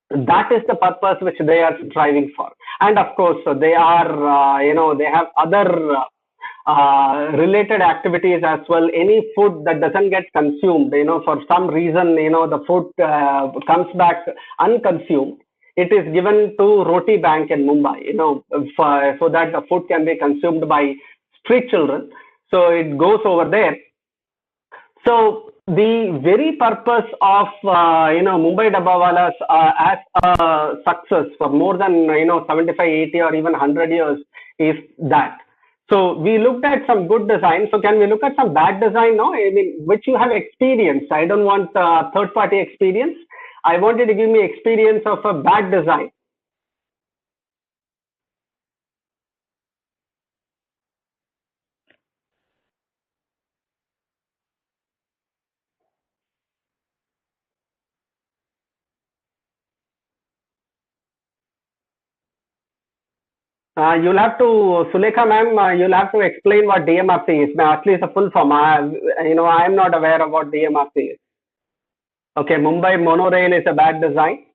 That is the purpose which they are striving for. And of course, they are, you know, they have other related activities as well. Any food that doesn't get consumed, you know, for some reason, you know, the food comes back unconsumed, it is given to Roti Bank in Mumbai, you know, so that the food can be consumed by street children. So it goes over there. So the very purpose of you know, Mumbai Dabbawalas as a success for more than, you know, 75, 80 or even 100 years is that. So we looked at some good design. So can we look at some bad design now? I mean, which you have experienced. I don't want third party experience. I want you to give me experience of a bad design. You'll have to, Sulekha ma'am, you'll have to explain what DMRC is. Now, at least the full form. I'm not aware of what DMRC is. Okay, Mumbai monorail is a bad design.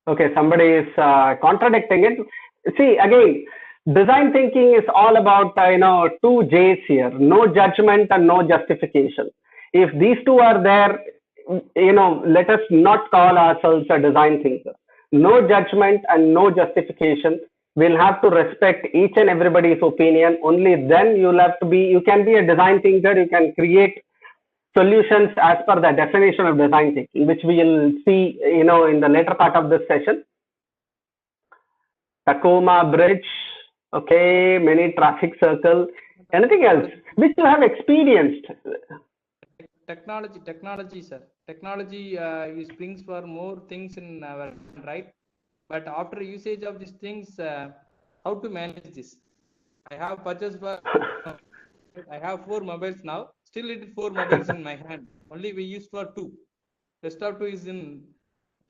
Okay, somebody is contradicting it. See, again, design thinking is all about, two J's here: no judgment and no justification. If these two are there, let us not call ourselves a design thinker. No judgment and no justification. We'll have to respect each and everybody's opinion. Only then you can be a design thinker. You can create solutions as per the definition of design thinking, which we will see, in the later part of this session. Tacoma Bridge, okay, many traffic circle. Anything else which you have experienced? Technology, sir. Technology brings for more things in our right, but after usage of these things, how to manage this? I have purchased for. I have 4 mobiles now. Still, it is 4 mobiles in my hand. Only we use for 2. Rest of 2 is in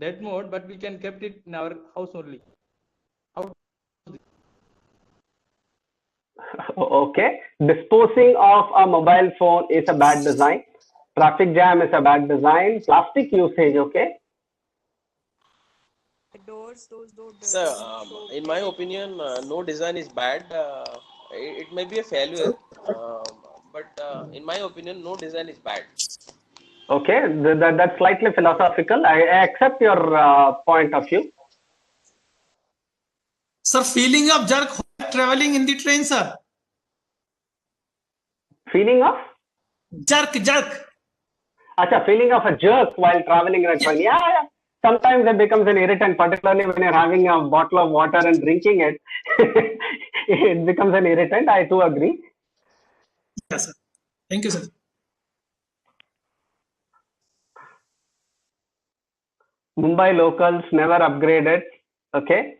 dead mode, but we can kept it in our house only. How? Okay, disposing of a mobile phone is a bad design. Traffic jam is a bad design. Plastic usage, okay. The doors, those doors. Sir, in my opinion, no design is bad. It may be a failure, but in my opinion, no design is bad. Okay, that's slightly philosophical. I accept your point of view. Sir, feeling of jerk while traveling in the train, sir. Feeling of? Jerk. Acha, feeling of a jerk while traveling in a train. Yeah. Sometimes it becomes an irritant, particularly when you're having a bottle of water and drinking it. It becomes an irritant. I too agree. Yes, sir. Thank you, sir. Mumbai locals never upgraded. Okay.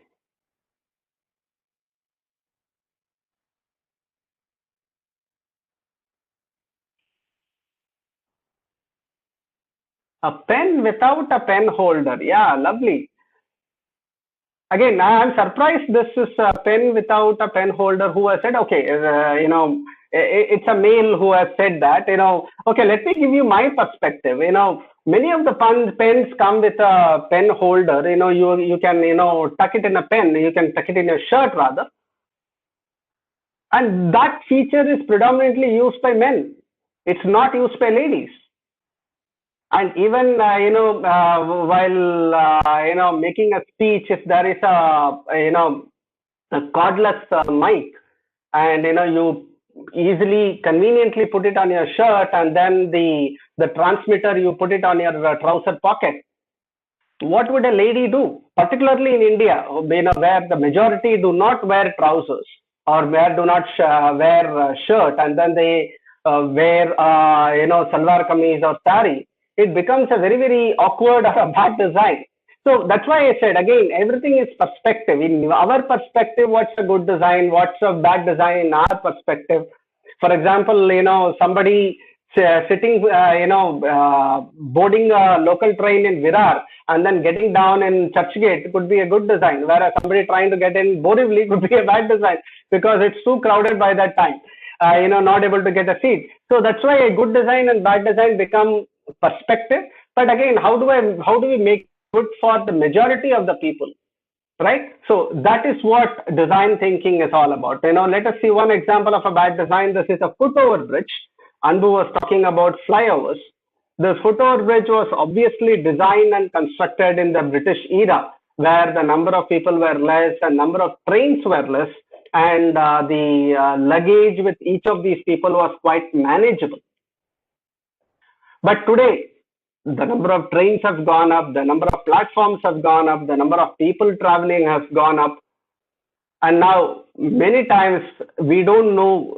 A pen without a pen holder. Yeah, lovely. Again, I'm surprised this is a pen without a pen holder who has said, okay, it's a male who has said that, okay, let me give you my perspective. Many of the pens come with a pen holder, you can, tuck it in a pen, you can tuck it in your shirt rather. And that feature is predominantly used by men. It's not used by ladies. And even while making a speech, if there is a cordless mic, and you easily conveniently put it on your shirt, and then the transmitter you put it on your trouser pocket, what would a lady do? Particularly in India, where the majority do not wear trousers or do not wear shirt, and then they wear salwar kameez or sari. It becomes a very, very awkward or a bad design. So that's why I said, again, everything is perspective. In our perspective, what's a good design? What's a bad design in our perspective? For example, somebody sitting, boarding a local train in Virar and then getting down in Churchgate could be a good design, whereas somebody trying to get in Borivali could be a bad design because it's too crowded by that time. Not able to get a seat. So that's why a good design and bad design become perspective. But again, how do we make good for the majority of the people, right? So that is what design thinking is all about. Let us see one example of a bad design. This is a footover bridge. Anbu was talking about flyovers. The footover bridge was obviously designed and constructed in the British era, where the number of people were less and number of trains were less, and the luggage with each of these people was quite manageable. But today, the number of trains has gone up, the number of platforms has gone up, the number of people traveling has gone up, And now many times we don't know,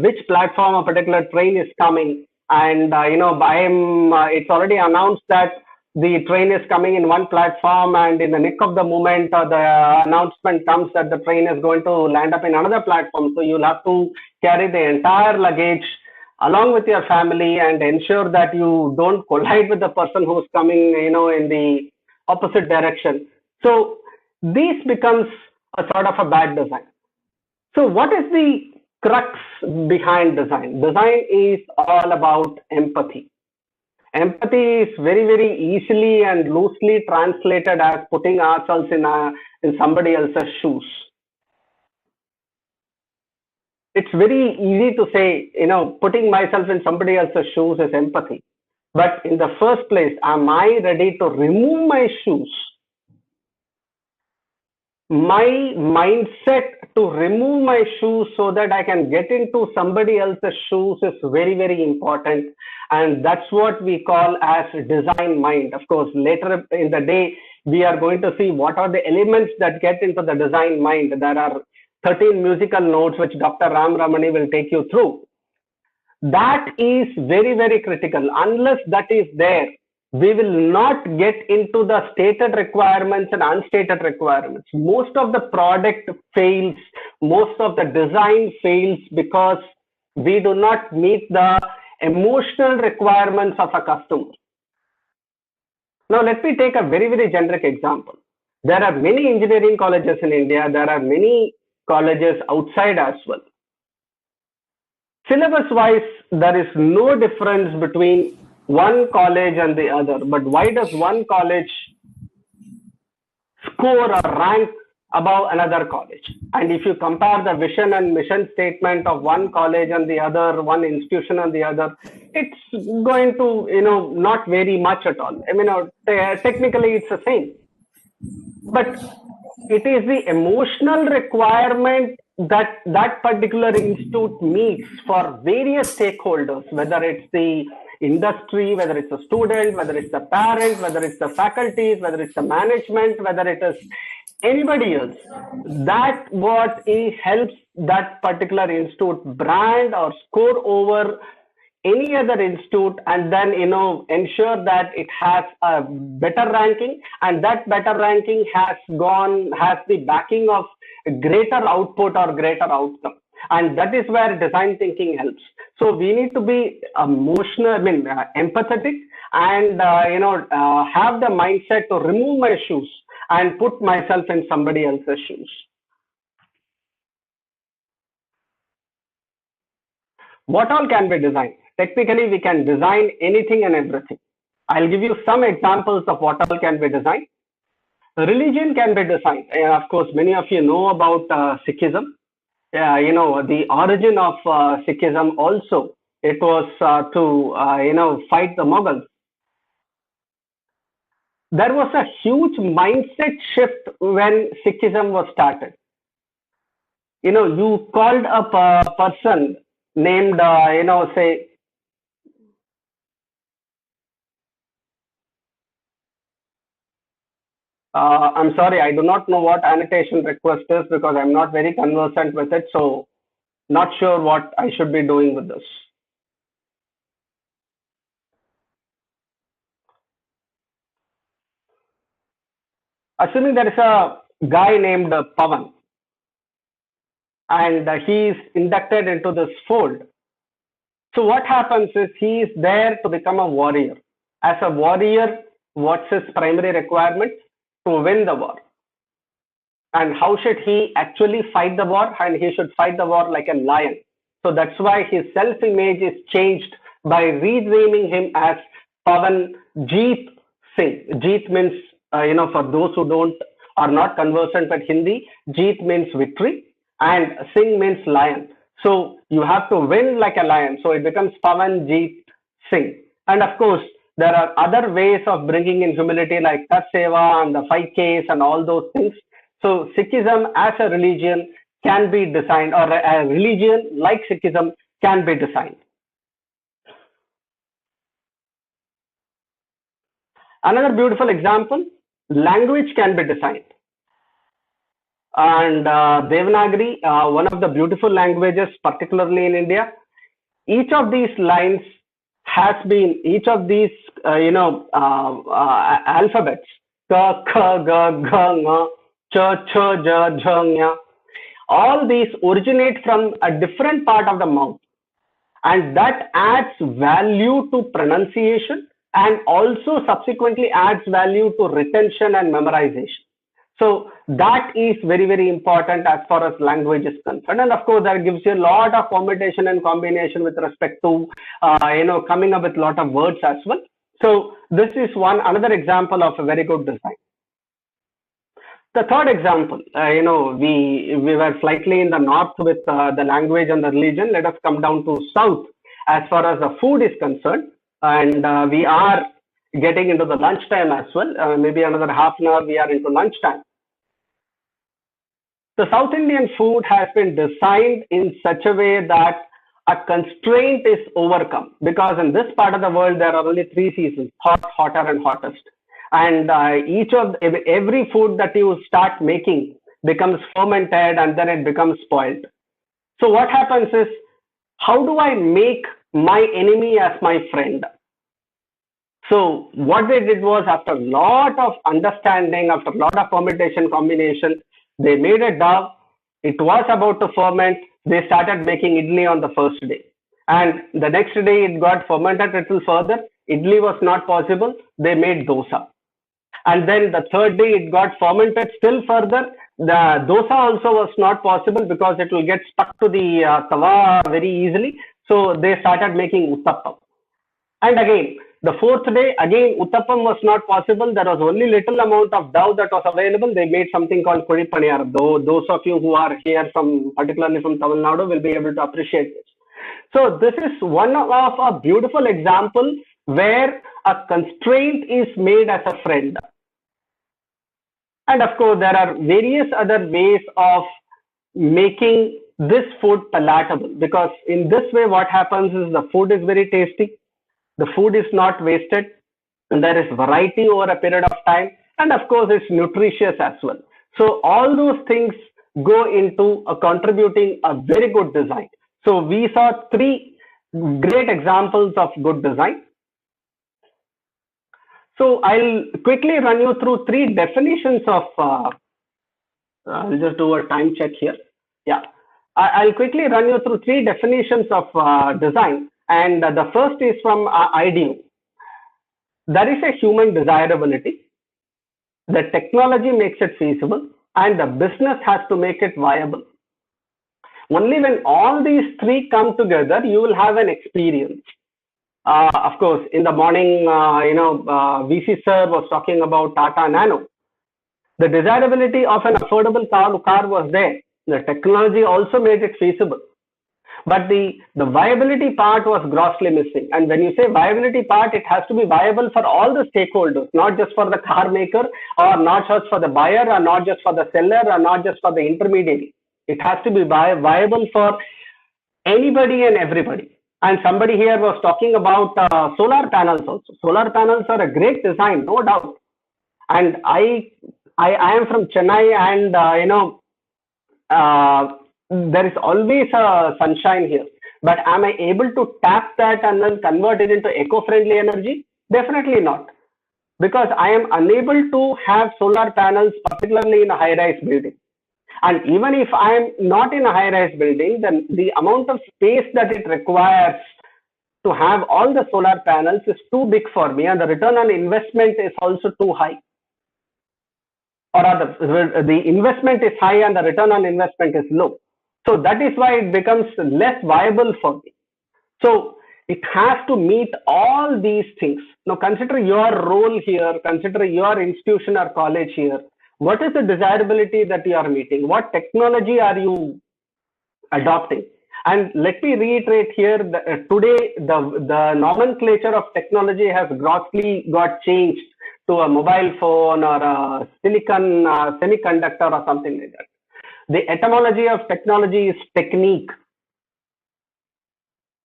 which platform a particular train is coming. And, it's already announced that the train is coming in one platform, and in the nick of the moment, the announcement comes that the train is going to land up in another platform. So you'll have to carry the entire luggage along with your family and ensure that you don't collide with the person who's coming, in the opposite direction. So this becomes a sort of a bad design. So what is the crux behind design? Design is all about empathy. Empathy is very, very easily and loosely translated as putting ourselves in somebody else's shoes. It's very easy to say, putting myself in somebody else's shoes is empathy. But in the first place, am I ready to remove my shoes? My mindset to remove my shoes so that I can get into somebody else's shoes is very, very important. And that's what we call as design mind. Of course, later in the day, we are going to see what are the elements that get into the design mind. There are 13 musical notes which Dr. Ram Ramani will take you through. That is very, very critical. Unless that is there, we will not get into the stated requirements and unstated requirements. Most of the product fails, most of the design fails because we do not meet the emotional requirements of a customer. Now, let me take a very, very generic example. There are many engineering colleges in India, there are many colleges outside as well. Syllabus wise, there is no difference between one college and the other. But why does one college score or rank above another college? And if you compare the vision and mission statement of one college and the other, one institution and the other, it's going to, not vary much at all. Technically it's the same. But it is the emotional requirement that that particular institute meets for various stakeholders, whether it's the industry, whether it's a student, whether it's the parent, whether it's the faculties, whether it's the management, whether it is anybody else. That what helps that particular institute brand or score over any other institute, and then ensure that it has a better ranking, and that better ranking has the backing of greater output or greater outcome. And that is where design thinking helps. So we need to be emotional, empathetic, and have the mindset to remove my shoes and put myself in somebody else's shoes. What all can be designed? Technically, we can design anything and everything. I'll give you some examples of what all can be designed. Religion can be designed. Of course, many of you know about Sikhism. The origin of Sikhism also, it was to fight the Mughals. There was a huge mindset shift when Sikhism was started. You called up a person named, say, I'm sorry, I do not know what annotation request is because I'm not very conversant with it. So not sure what I should be doing with this. Assuming there is a guy named Pavan and he is inducted into this fold. So what happens is he is there to become a warrior. As a warrior, what's his primary requirement? To win the war. And how should he actually fight the war? And he should fight the war like a lion. So that's why his self-image is changed by renaming him as Pavan Jeet Singh. Jeet means, for those who are not conversant with Hindi, Jeet means victory and Singh means lion. So you have to win like a lion. So it becomes Pavan Jeet Singh. And of course, there are other ways of bringing in humility like Tat Seva and the 5Ks and all those things. So Sikhism as a religion can be designed, or a religion like Sikhism can be designed. Another beautiful example, language can be designed. and Devanagari, one of the beautiful languages, particularly in India. Each of these lines has been, each of these, alphabets, ka, kha, ga, gha, nga, cha, cha, ja, jha, nya, all these originate from a different part of the mouth, and that adds value to pronunciation and also subsequently adds value to retention and memorization. So that is very, very important as far as language is concerned. And of course, that gives you a lot of permutation and combination with respect to, coming up with a lot of words as well. So this is another example of a very good design. The third example, we were slightly in the north with the language and the religion. Let us come down to south as far as the food is concerned. And we are getting into the lunchtime as well. Maybe another half an hour we are into lunchtime. The South Indian food has been designed in such a way that a constraint is overcome, because in this part of the world there are only three seasons: hot, hotter, and hottest. And every food that you start making becomes fermented and then it becomes spoiled. So what happens is, how do I make my enemy as my friend? So what they did was, after a lot of understanding, after a lot of permutation combination, they made a dough. It was about to ferment. They started making idli on the first day. And the next day it got fermented a little further. Idli was not possible. They made dosa. And then the third day it got fermented still further. The dosa also was not possible because it will get stuck to the tawa very easily. So they started making uttappam. And again, the fourth day, again, uttappam was not possible. There was only little amount of dough that was available. They made something called kuri paniyar. Those of you who are here particularly from Tamil Nadu, will be able to appreciate this. So this is one of a beautiful example where a constraint is made as a friend. And of course, there are various other ways of making this food palatable, because in this way, what happens is the food is very tasty, the food is not wasted, and there is variety over a period of time, and of course, it's nutritious as well. So all those things go into contributing a very good design. So we saw three great examples of good design. So I'll quickly run you through three definitions of, I'll just do a time check here. Yeah, I'll quickly run you through three definitions of design. And the first is from IDEO. There is a human desirability. The technology makes it feasible, and the business has to make it viable. Only when all these three come together, you will have an experience. Of course, in the morning, VC sir was talking about Tata Nano. The desirability of an affordable car was there. The technology also made it feasible. But the viability part was grossly missing. And when you say viability part, it has to be viable for all the stakeholders, not just for the car maker, or not just for the buyer, or not just for the seller, or not just for the intermediary. It has to be viable for anybody and everybody. And somebody here was talking about solar panels also. Solar panels are a great design, no doubt. And I am from Chennai, and there is always a sunshine here. But am I able to tap that and then convert it into eco-friendly energy? Definitely not, because I am unable to have solar panels, particularly in a high-rise building. And even if I am not in a high-rise building, then the amount of space that it requires to have all the solar panels is too big for me, and the return on investment is also too high. Or rather, the investment is high and the return on investment is low. So that is why it becomes less viable for me. So it has to meet all these things. Now consider your role here, consider your institution or college here. What is the desirability that you are meeting? What technology are you adopting? And let me reiterate here, today the nomenclature of technology has grossly got changed to a mobile phone or a silicon semiconductor or something like that. The etymology of technology is technique.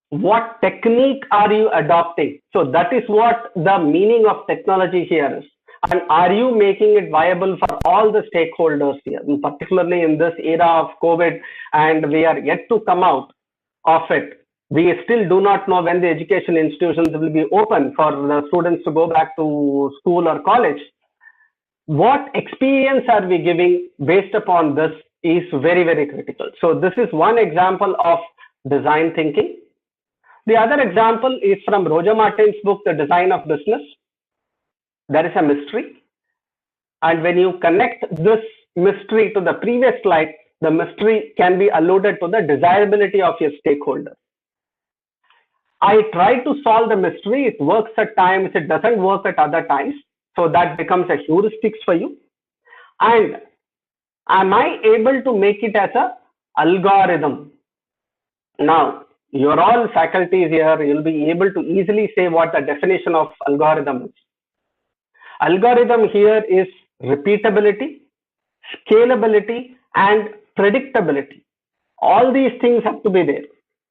What technique are you adopting? So that is what the meaning of technology here is. And are you making it viable for all the stakeholders here, and particularly in this era of COVID, and we are yet to come out of it. We still do not know when the education institutions will be open for the students to go back to school or college. What experience are we giving based upon this is very, very critical. So this is one example of design thinking. The other example is from Roger Martin's book, The Design of Business. There is a mystery. And when you connect this mystery to the previous slide, the mystery can be alluded to the desirability of your stakeholder. I try to solve the mystery. It works at times, it doesn't work at other times. So that becomes a heuristics for you. And am I able to make it as a algorithm? Now, you're all faculties here. You'll be able to easily say what the definition of algorithm is. Algorithm here is repeatability, scalability, and predictability. All these things have to be there.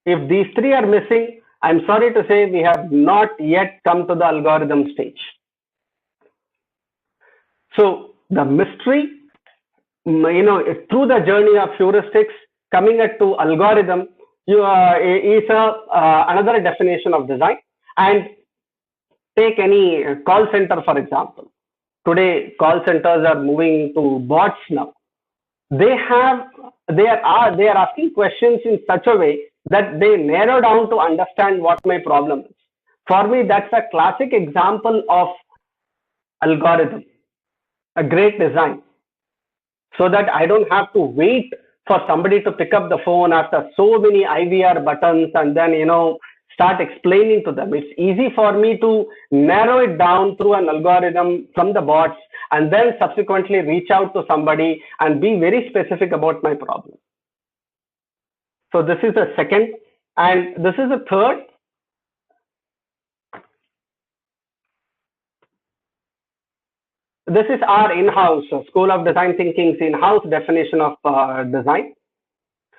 If these three are missing, I'm sorry to say we have not yet come to the algorithm stage. So the mystery, through the journey of heuristics, coming to algorithm is another definition of design. And take any call center, for example. Today, call centers are moving to bots now. They are asking questions in such a way that they narrow down to understand what my problem is. For me, that's a classic example of algorithm, a great design, so that I don't have to wait for somebody to pick up the phone after so many IVR buttons and then, start explaining to them. It's easy for me to narrow it down through an algorithm from the bots and then subsequently reach out to somebody and be very specific about my problem. So this is the second, and this is the third. This is our in-house School of Design Thinking's in-house definition of design.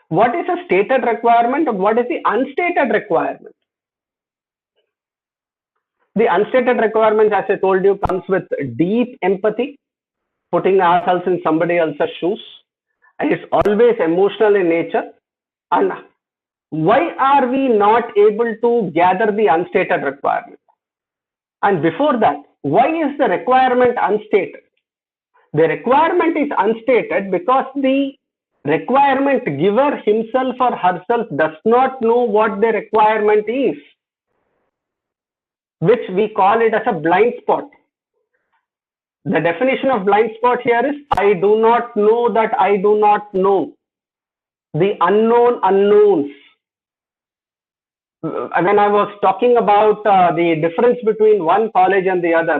What is a stated requirement and what is the unstated requirement? The unstated requirements, as I told you, comes with deep empathy, putting ourselves in somebody else's shoes. And it's always emotional in nature. And why are we not able to gather the unstated requirement? And before that, why is the requirement unstated? The requirement is unstated because the requirement giver himself or herself does not know what the requirement is, which we call it as a blind spot. The definition of blind spot here is I do not know that I do not know. The unknown unknowns. When I was talking about the difference between one college and the other,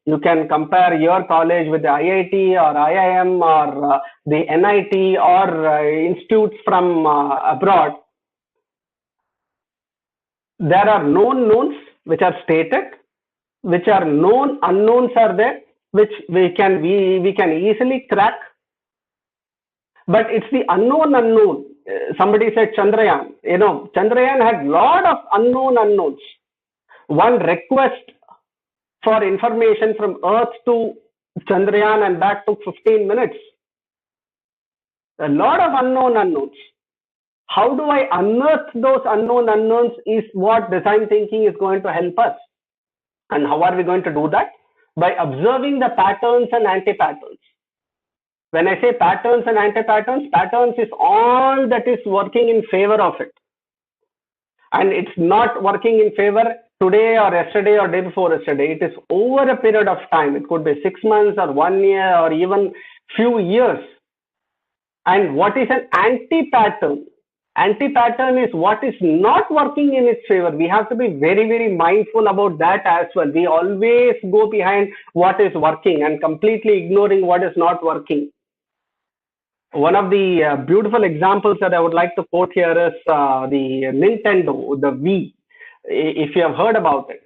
you can compare your college with the IIT or IIM or the NIT or institutes from abroad. There are known knowns which are stated, which are known unknowns are there, which we can easily crack. But it's the unknown unknown. Somebody said Chandrayaan. Chandrayaan had lot of unknown unknowns. One request for information from Earth to Chandrayaan and back took 15 minutes. A lot of unknown unknowns. How do I unearth those unknown unknowns is what design thinking is going to help us. And how are we going to do that? By observing the patterns and anti-patterns. When I say patterns and anti-patterns, patterns is all that is working in favor of it. And it's not working in favor today or yesterday or day before yesterday. It is over a period of time. It could be 6 months or 1 year or even few years. And what is an anti-pattern? Anti-pattern is what is not working in its favor. We have to be very, very mindful about that as well. We always go behind what is working and completely ignoring what is not working. One of the beautiful examples that I would like to quote here is the Nintendo, the Wii, if you have heard about it.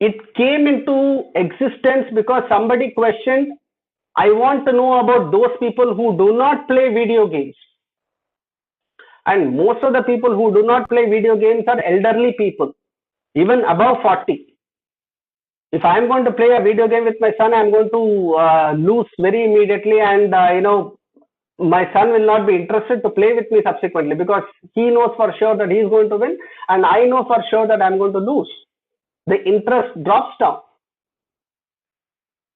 It came into existence because somebody questioned, I want to know about those people who do not play video games. And most of the people who do not play video games are elderly people, even above 40. If I'm going to play a video game with my son, I'm going to lose very immediately, and my son will not be interested to play with me subsequently because he knows for sure that he's going to win, and I know for sure that I'm going to lose. The interest drops down.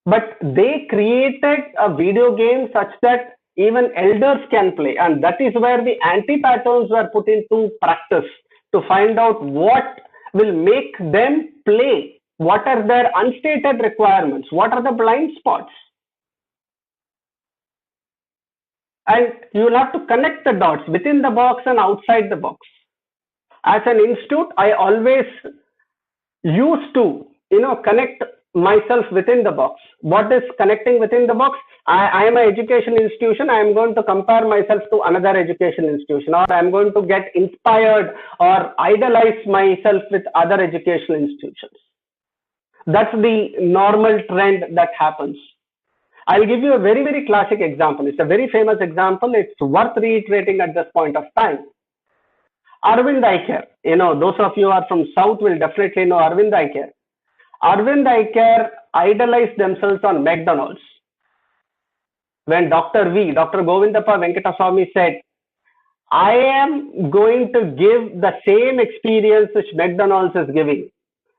But they created a video game such that even elders can play, and that is where the anti-patterns were put into practice to find out what will make them play, what are their unstated requirements, what are the blind spots. And you'll have to connect the dots within the box and outside the box. As an institute, I always used to connect myself within the box. What is connecting within the box? I am an education institution. I am going to compare myself to another education institution, or I am going to get inspired or idolize myself with other educational institutions. That's the normal trend that happens. I'll give you a very, very classic example. It's a very famous example. It's worth reiterating at this point of time. Arvind Eye Care. Those of you who are from South will definitely know Arvind Eye Care. Arvind Eye Care idolized themselves on McDonald's. When Dr. Govindappa Venkataswamy said, I am going to give the same experience which McDonald's is giving.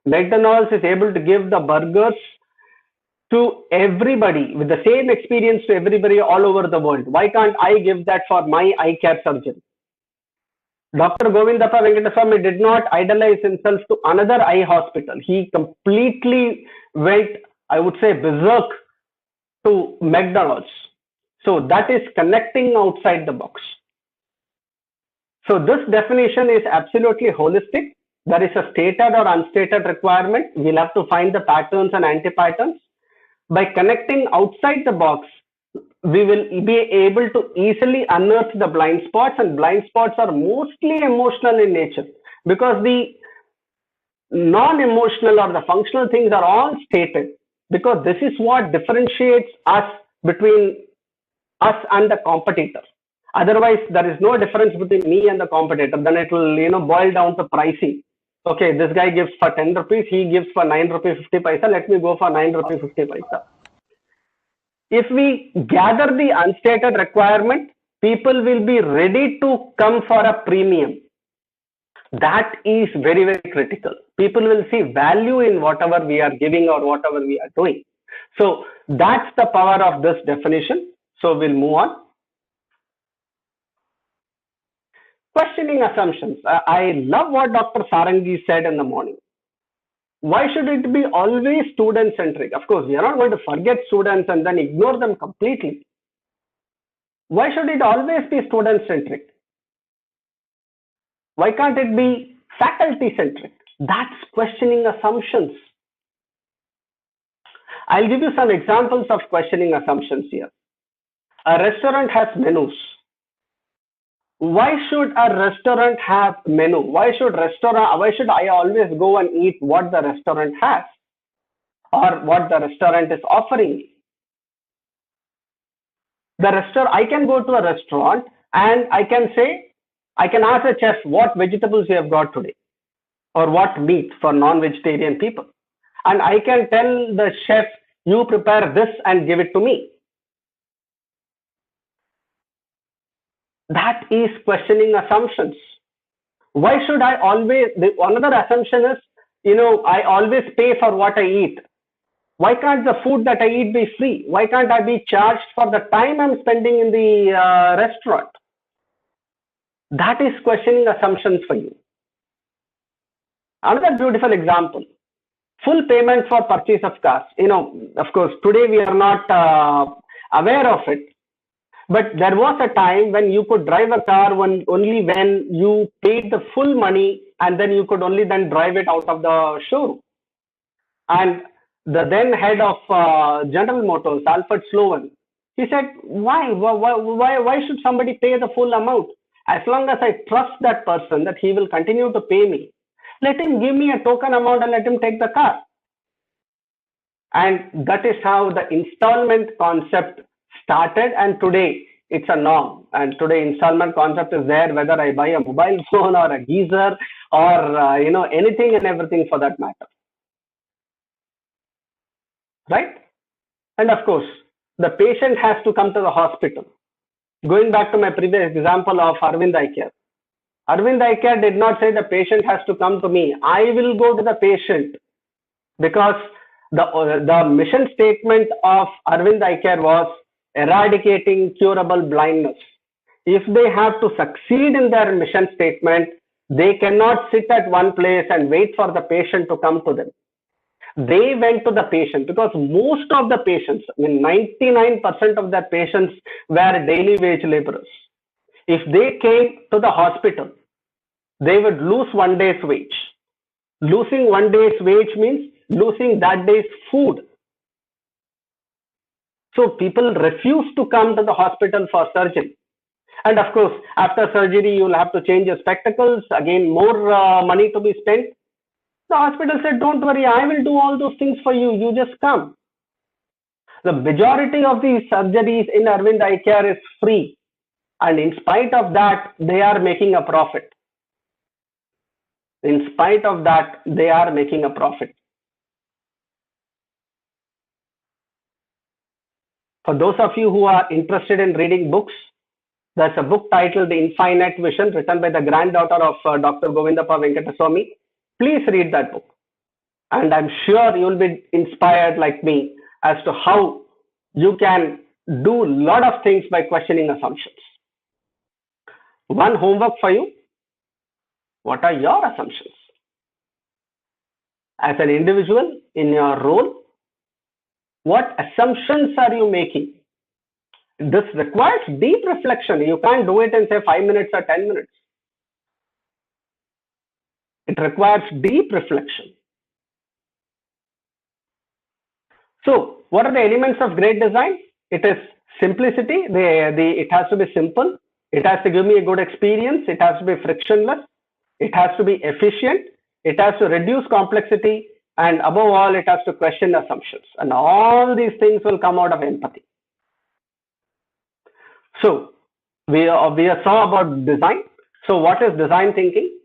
McDonald's is able to give the burgers to everybody with the same experience to everybody all over the world. Why can't I give that for my eye care surgeon? Dr. Govindappa Venkataswamy did not idolize himself to another eye hospital. He completely went, I would say, berserk to McDonald's. So that is connecting outside the box. So this definition is absolutely holistic. There is a stated or unstated requirement. We'll have to find the patterns and anti-patterns. By connecting outside the box, we will be able to easily unearth the blind spots, and blind spots are mostly emotional in nature because the non-emotional or the functional things are all stated, because this is what differentiates us between us and the competitor. Otherwise, there is no difference between me and the competitor. Then it will boil down to pricing. Okay, this guy gives for 10 rupees, he gives for 9 rupees 50 paisa, let me go for 9 rupees 50 paisa. If we gather the unstated requirement, people will be ready to come for a premium. That is very, very critical. People will see value in whatever we are giving or whatever we are doing. So that's the power of this definition. So we'll move on. Questioning assumptions. I love what Dr. Sarangi said in the morning. Why should it be always student-centric? Of course, we are not going to forget students and then ignore them completely. Why should it always be student-centric? Why can't it be faculty-centric? That's questioning assumptions. I'll give you some examples of questioning assumptions here. A restaurant has menus. Why should a restaurant have menu? Why should I always go and eat what the restaurant has or what the restaurant is offering? I can go to a restaurant and I can ask a chef what vegetables you have got today or what meat for non-vegetarian people. And I can tell the chef, you prepare this and give it to me. That is questioning assumptions. Why should I always, another assumption is, I always pay for what I eat. Why can't the food that I eat be free? Why can't I be charged for the time I'm spending in the restaurant? That is questioning assumptions for you. Another beautiful example, full payment for purchase of cars. Of course, today we are not aware of it. But there was a time when you could drive a car only when you paid the full money, and then you could only then drive it out of the showroom. And the then head of General Motors, Alfred Sloan, he said, why should somebody pay the full amount? As long as I trust that person that he will continue to pay me, let him give me a token amount and let him take the car. And that is how the installment concept started, and today it's a norm. And today installment concept is there whether I buy a mobile phone or a geyser or anything and everything for that matter. right? And of course, the patient has to come to the hospital. Going back to my previous example of Arvind Eye Care. Arvind Eye Care did not say the patient has to come to me. I will go to the patient, because the mission statement of Arvind Eye Care was eradicating curable blindness. If they have to succeed in their mission statement, they cannot sit at one place and wait for the patient to come to them. They went to the patient, because most of the patients, I mean 99% of the patients were daily wage laborers. If they came to the hospital, they would lose one day's wage. Losing one day's wage means losing that day's food. So people refuse to come to the hospital for surgery. And of course, after surgery, you'll have to change your spectacles, again, more money to be spent. The hospital said, don't worry, I will do all those things for you. You just come. The majority of these surgeries in Arvind Eye Care is free. And in spite of that, they are making a profit. In spite of that, they are making a profit. For those of you who are interested in reading books, there's a book titled The Infinite Vision, written by the granddaughter of Dr. Govindappa Venkataswamy. Please read that book. And I'm sure you'll be inspired like me as to how you can do a lot of things by questioning assumptions. One homework for you: what are your assumptions? As an individual in your role, what assumptions are you making? This requires deep reflection. You can't do it in, say, 5 minutes or 10 minutes. It requires deep reflection. So, what are the elements of great design? It is simplicity. It has to be simple. It has to give me a good experience. It has to be frictionless. It has to be efficient. It has to reduce complexity. And above all, it has to question assumptions. And all these things will come out of empathy. So, we saw about design. So, what is design thinking?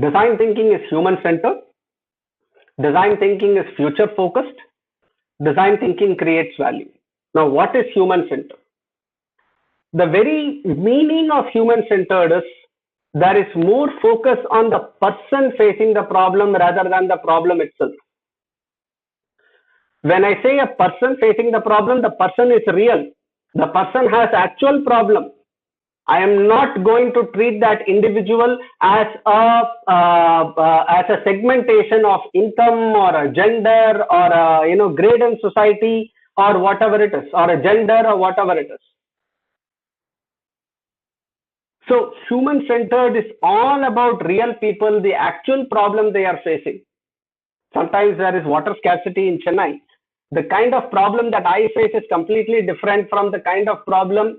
Design thinking is human-centered. Design thinking is future-focused. Design thinking creates value. Now, what is human-centered? The very meaning of human-centered is there is more focus on the person facing the problem rather than the problem itself. When I say a person facing the person is real. The person has actual problem. I am not going to treat that individual as a segmentation of income or a gender or a grade in society or whatever it is, or a gender or whatever it is. So human-centered is all about real people, the actual problem they are facing. Sometimes there is water scarcity in Chennai. The kind of problem that I face is completely different from the kind of problem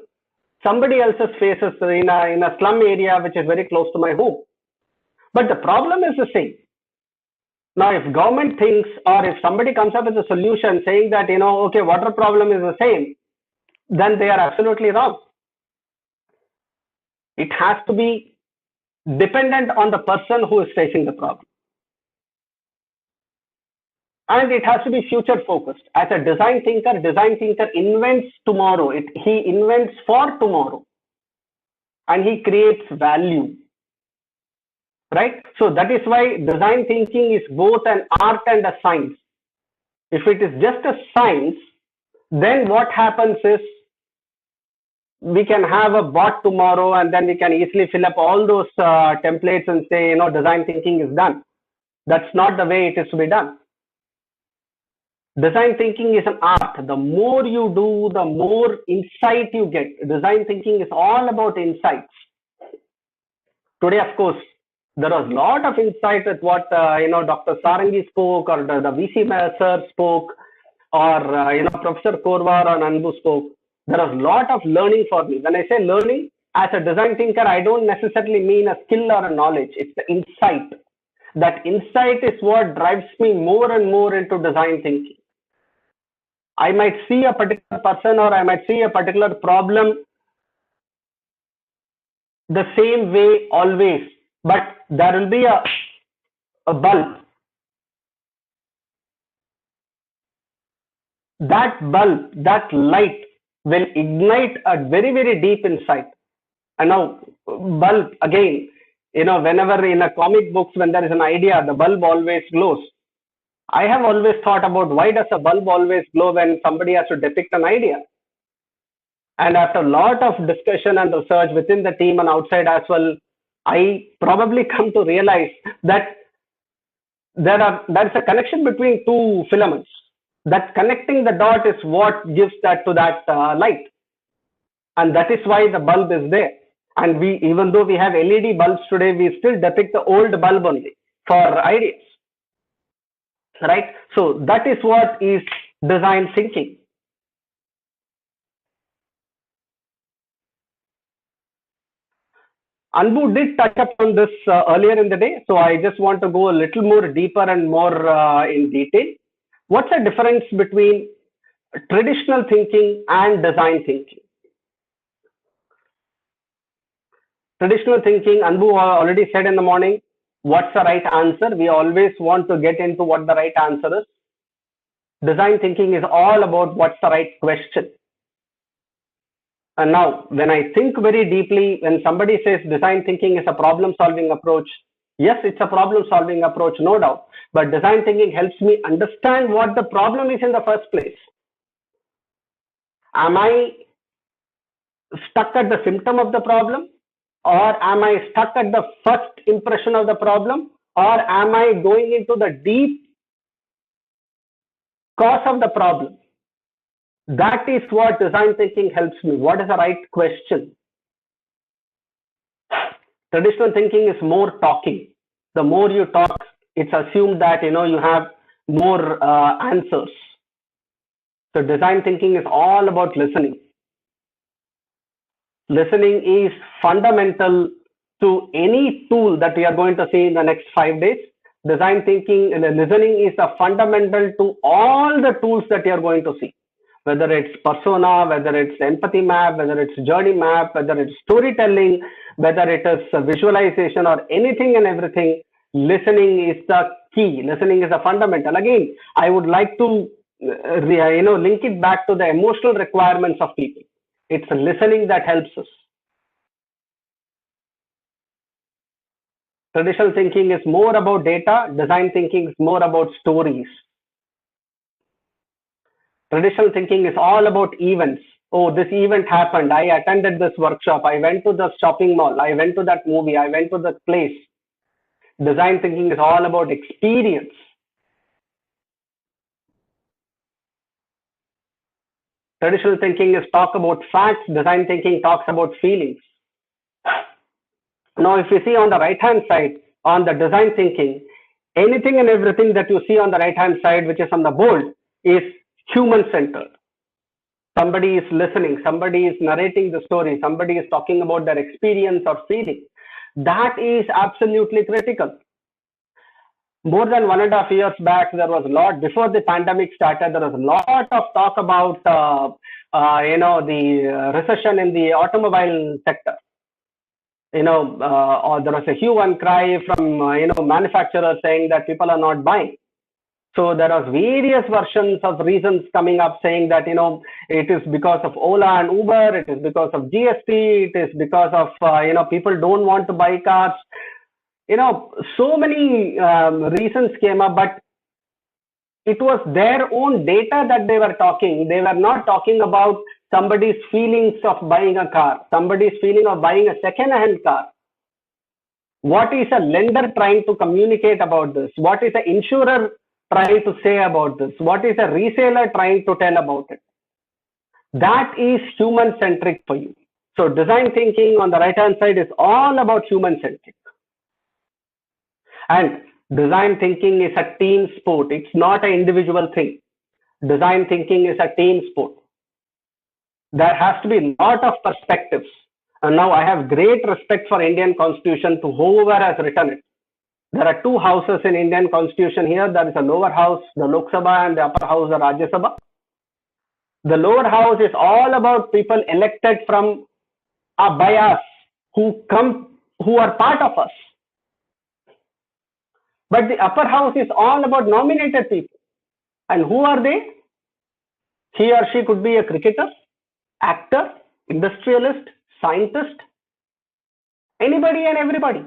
somebody else faces in a slum area which is very close to my home. But the problem is the same. Now, if government thinks, or if somebody comes up with a solution saying that, okay, water problem is the same, then they are absolutely wrong. It has to be dependent on the person who is facing the problem. And it has to be future focused. As a design thinker invents tomorrow. He invents for tomorrow. And he creates value. Right? So that is why design thinking is both an art and a science. If it is just a science, then what happens is we can have a bot tomorrow and then we can easily fill up all those templates and say, design thinking is done. That's not the way it is to be done. Design thinking is an art. The more you do, the more insight you get. Design thinking is all about insights. Today, of course, there was a lot of insight with what Dr. Sarangi spoke, or the VC sir spoke, or Professor Korwar or Anbu spoke. There was a lot of learning for me. When I say learning, as a design thinker, I don't necessarily mean a skill or a knowledge. It's the insight. That insight is what drives me more and more into design thinking. I might see a particular person or I might see a particular problem the same way always, but there will be a a bulb, that bulb, that light will ignite a very, very deep inside. And now, bulb again, whenever in a comic books, when there is an idea, the bulb always glows. I have always thought about why does a bulb always glow when somebody has to depict an idea? And after a lot of discussion and research within the team and outside as well, I probably come to realize that there's a connection between two filaments. That connecting the dot is what gives that to that light, and that is why the bulb is there. And we, even though we have LED bulbs today, we still depict the old bulb only for ideas, right? So that is what is design thinking. Anbu did touch upon this earlier in the day, so I just want to go a little more deeper and more in detail. What's the difference between traditional thinking and design thinking? Traditional thinking, Anbu already said in the morning, what's the right answer? We always want to get into what the right answer is. Design thinking is all about what's the right question. And now, when I think very deeply, when somebody says design thinking is a problem-solving approach, yes, it's a problem-solving approach, no doubt. But design thinking helps me understand what the problem is in the first place. Am I stuck at the symptom of the problem? Or am I stuck at the first impression of the problem? Or am I going into the deep cause of the problem? That is what design thinking helps me. What is the right question? Traditional thinking is more talking. The more you talk, it's assumed that you have more answers. So design thinking is all about listening. Listening is fundamental to any tool that we are going to see in the next 5 days. Design thinking and listening is a fundamental to all the tools that you are going to see. Whether it's persona, whether it's empathy map, whether it's journey map, whether it's storytelling, whether it is visualization or anything and everything, listening is the key. Listening is a fundamental. Again, I would like to link it back to the emotional requirements of people. It's listening that helps us. Traditional thinking is more about data. Design thinking is more about stories. Traditional thinking is all about events. Oh, this event happened. I attended this workshop. I went to the shopping mall. I went to that movie. I went to that place. Design thinking is all about experience. Traditional thinking is talk about facts. Design thinking talks about feelings. Now, if you see on the right-hand side, on the design thinking, anything and everything that you see on the right-hand side, which is on the board, is human-centered. Somebody is listening, somebody is narrating the story, somebody is talking about their experience or feeling. That is absolutely critical. More than 1.5 years back, there was a lot, before the pandemic started, there was a lot of talk about, the recession in the automobile sector. Or there was a hue and cry from, manufacturers saying that people are not buying. So there are various versions of reasons coming up saying that, it is because of Ola and Uber, it is because of GST, it is because of, people don't want to buy cars. So many reasons came up, but it was their own data that they were talking. They were not talking about somebody's feelings of buying a car, somebody's feeling of buying a second-hand car. What is a lender trying to communicate about this? What is an insurer trying to say about this? What is a reseller trying to tell about it? That is human-centric for you. So design thinking on the right-hand side is all about human-centric. And design thinking is a team sport. It's not an individual thing. Design thinking is a team sport. There has to be a lot of perspectives. And now I have great respect for Indian Constitution to whoever has written it. There are two houses in Indian Constitution here. There is a lower house, the Lok Sabha, and the upper house, the Rajya Sabha. The lower house is all about people elected from by us, who are part of us. But the upper house is all about nominated people. And who are they? He or she could be a cricketer, actor, industrialist, scientist, anybody and everybody.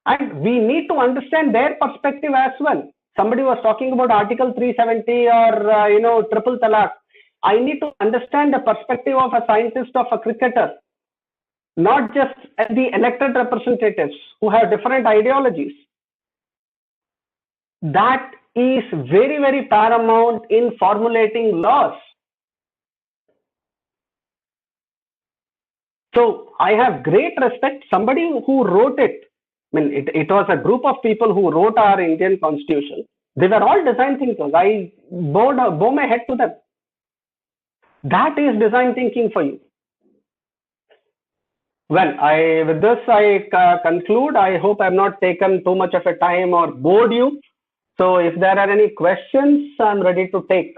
And we need to understand their perspective as well. Somebody was talking about Article 370 or triple talaq. I need to understand the perspective of a scientist, of a cricketer, not just the elected representatives who have different ideologies. That is very, very paramount in formulating laws. So I have great respect. Somebody who wrote it, I mean, it was a group of people who wrote our Indian Constitution. They were all design thinkers. I bow my head to them. That is design thinking for you. Well, with this I conclude. I hope I have not taken too much of a time or bored you. So if there are any questions, I'm ready to take.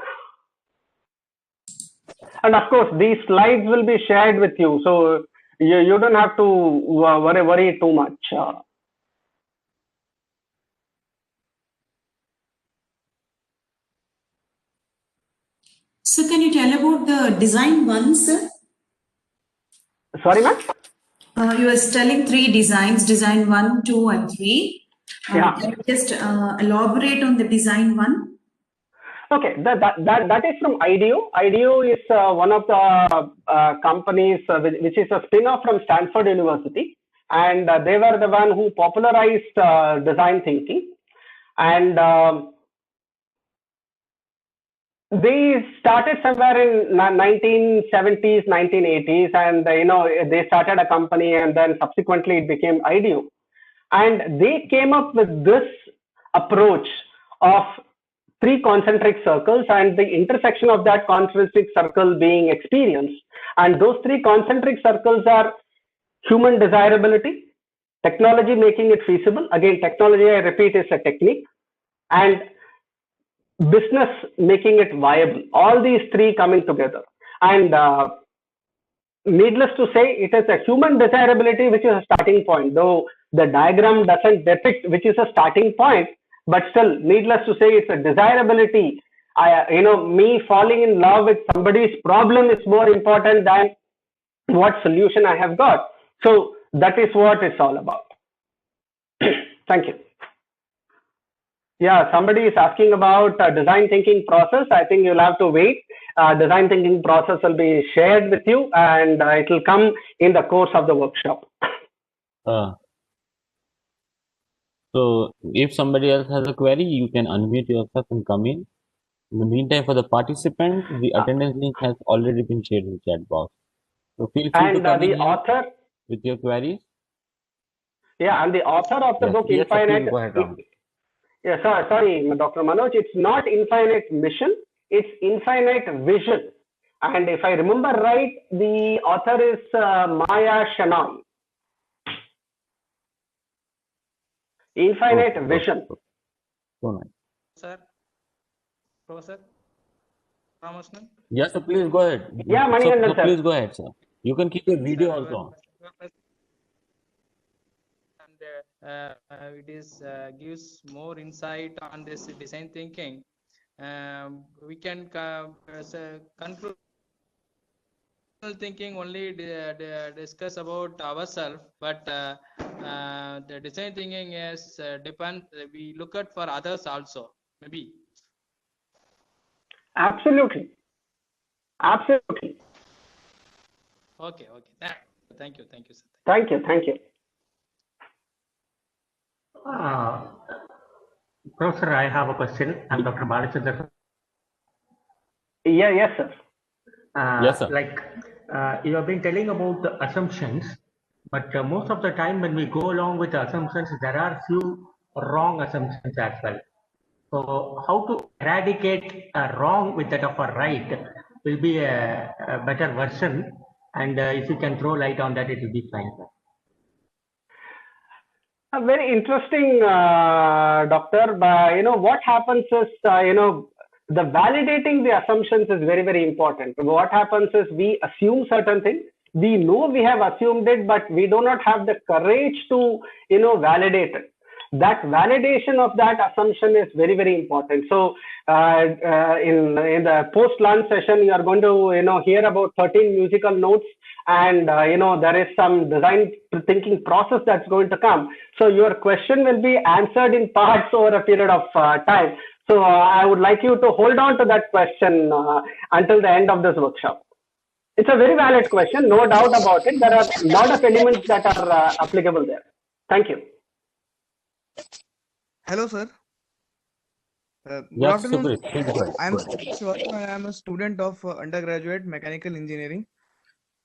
And of course, these slides will be shared with you. So you don't have to worry too much. So can you tell about the design one, sir? Sorry, ma'am? You were telling 3 designs, design 1, 2, and 3. Yeah. Can you just elaborate on the design 1? Okay, that is from IDEO. IDEO is one of the companies which is a spin-off from Stanford University, and they were the one who popularized design thinking. And they started somewhere in 1970s, 1980s, and they started a company, and then subsequently it became IDEO. And they came up with this approach of 3 concentric circles and the intersection of that concentric circle being experience. And those 3 concentric circles are human desirability, technology making it feasible. Again, technology, I repeat, is a technique, and business making it viable. All these 3 coming together. And needless to say, it is a human desirability which is a starting point, though the diagram doesn't depict which is a starting point, but still, needless to say, it's a desirability. Me falling in love with somebody's problem is more important than what solution I have got. So that is what it's all about. Thank you. Yeah, somebody is asking about design thinking process. I think you'll have to wait. Design thinking process will be shared with you, and it will come in the course of the workshop. So if somebody else has a query, you can unmute yourself and come in. In the meantime, for the participants, the attendance link has already been shared in the chat box. So feel free to come in author with your queries. Yeah, and the author of the book, yes, Infinite. Go ahead, Ram. Yeah, sorry, Dr. Manoj. It's not infinite mission; it's infinite vision. And if I remember right, the author is Maya Shannon. Infinite vision. So nice. Sir, Professor Ramashnan? Yes, so please go ahead. Yeah, Manikandan, so please go ahead, sir. You can keep your video also on. And it is gives more insight on this design thinking. We can conclude thinking only discuss about ourselves, but the design thinking is we look at for others also, maybe. Absolutely. Okay. Thank you, sir. Thank you. Professor, I have a question. I'm Dr. Balachandra. Yes, sir. Yes, sir. You have been telling about the assumptions, but most of the time when we go along with the assumptions, there are few wrong assumptions as well. So how to eradicate a wrong with that of a right will be a better version. And if you can throw light on that, it will be fine. Very interesting, doctor. But what happens is, the validating the assumptions is very, very important. What happens is we assume certain things. We know we have assumed it, but we do not have the courage to, validate it. that validation of that assumption is very, very important. So in the post lunch session, you are going to hear about 13 musical notes, and there is some design thinking process that's going to come. So your question will be answered in parts over a period of time. So I would like you to hold on to that question until the end of this workshop. It's a very valid question, no doubt about it. There are a lot of elements that are applicable there. Thank you. Hello, sir. Good Yes, afternoon. Sukrit, please go ahead. I'm I am a student of undergraduate mechanical engineering.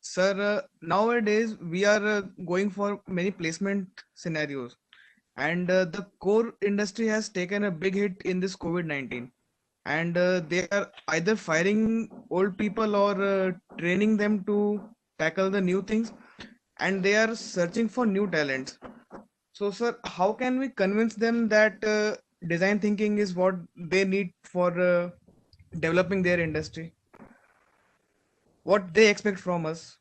Sir, nowadays we are going for many placement scenarios, and the core industry has taken a big hit in this COVID-19, and they are either firing old people or training them to tackle the new things, and they are searching for new talents. So, sir, how can we convince them that design thinking is what they need for developing their industry? What they expect from us?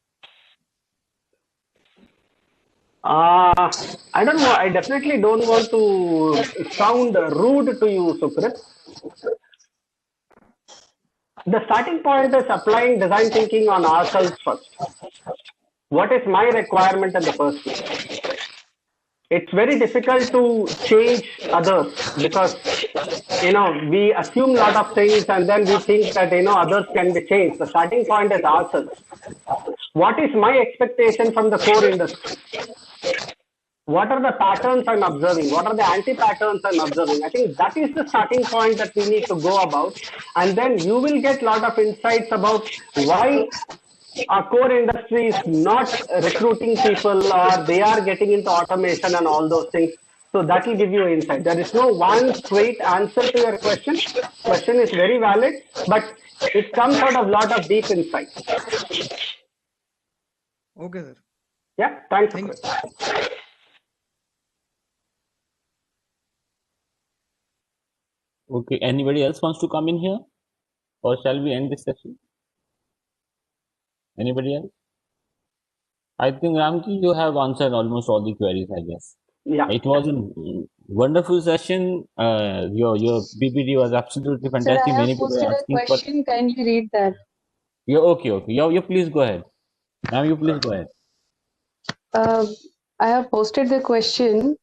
I don't know. I definitely don't want to sound rude to you, Sukrit. The starting point is applying design thinking on ourselves first. What is my requirement in the first place? It's very difficult to change others because we assume a lot of things and then we think that others can be changed. The starting point is ourselves. What is my expectation from the core industry? What are the patterns I'm observing? What are the anti-patterns I'm observing? I think that is the starting point that we need to go about. And then you will get a lot of insights about why our core industry is not recruiting people or they are getting into automation and all those things. So that will give you insight. There is no one straight answer to your question. Question is very valid, but it comes out of a lot of deep insight. Okay, sir. Yeah, thanks. Okay, anybody else wants to come in here? Or shall we end this session? Anybody else? I think, Ramki, you have answered almost all the queries, I guess. Yeah. It was a wonderful session. Your PPT was absolutely fantastic. Sir, I Many have people posted are a asking question. Can you read that? Yeah, okay. You please go ahead. Ma'am, you please go ahead. I have posted the question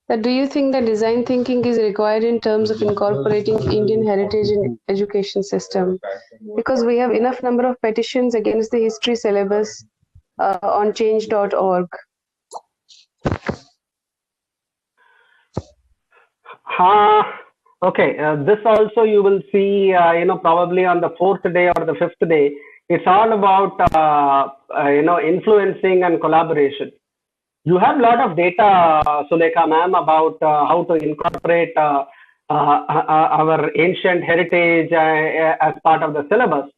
that do you think that design thinking is required in terms of incorporating Indian heritage in education system? Because we have enough number of petitions against the history syllabus on change.org. Okay. This also you will see, probably on the 4th day or the 5th day. It's all about, influencing and collaboration. You have a lot of data, Sulekha ma'am, about how to incorporate our ancient heritage as part of the syllabus.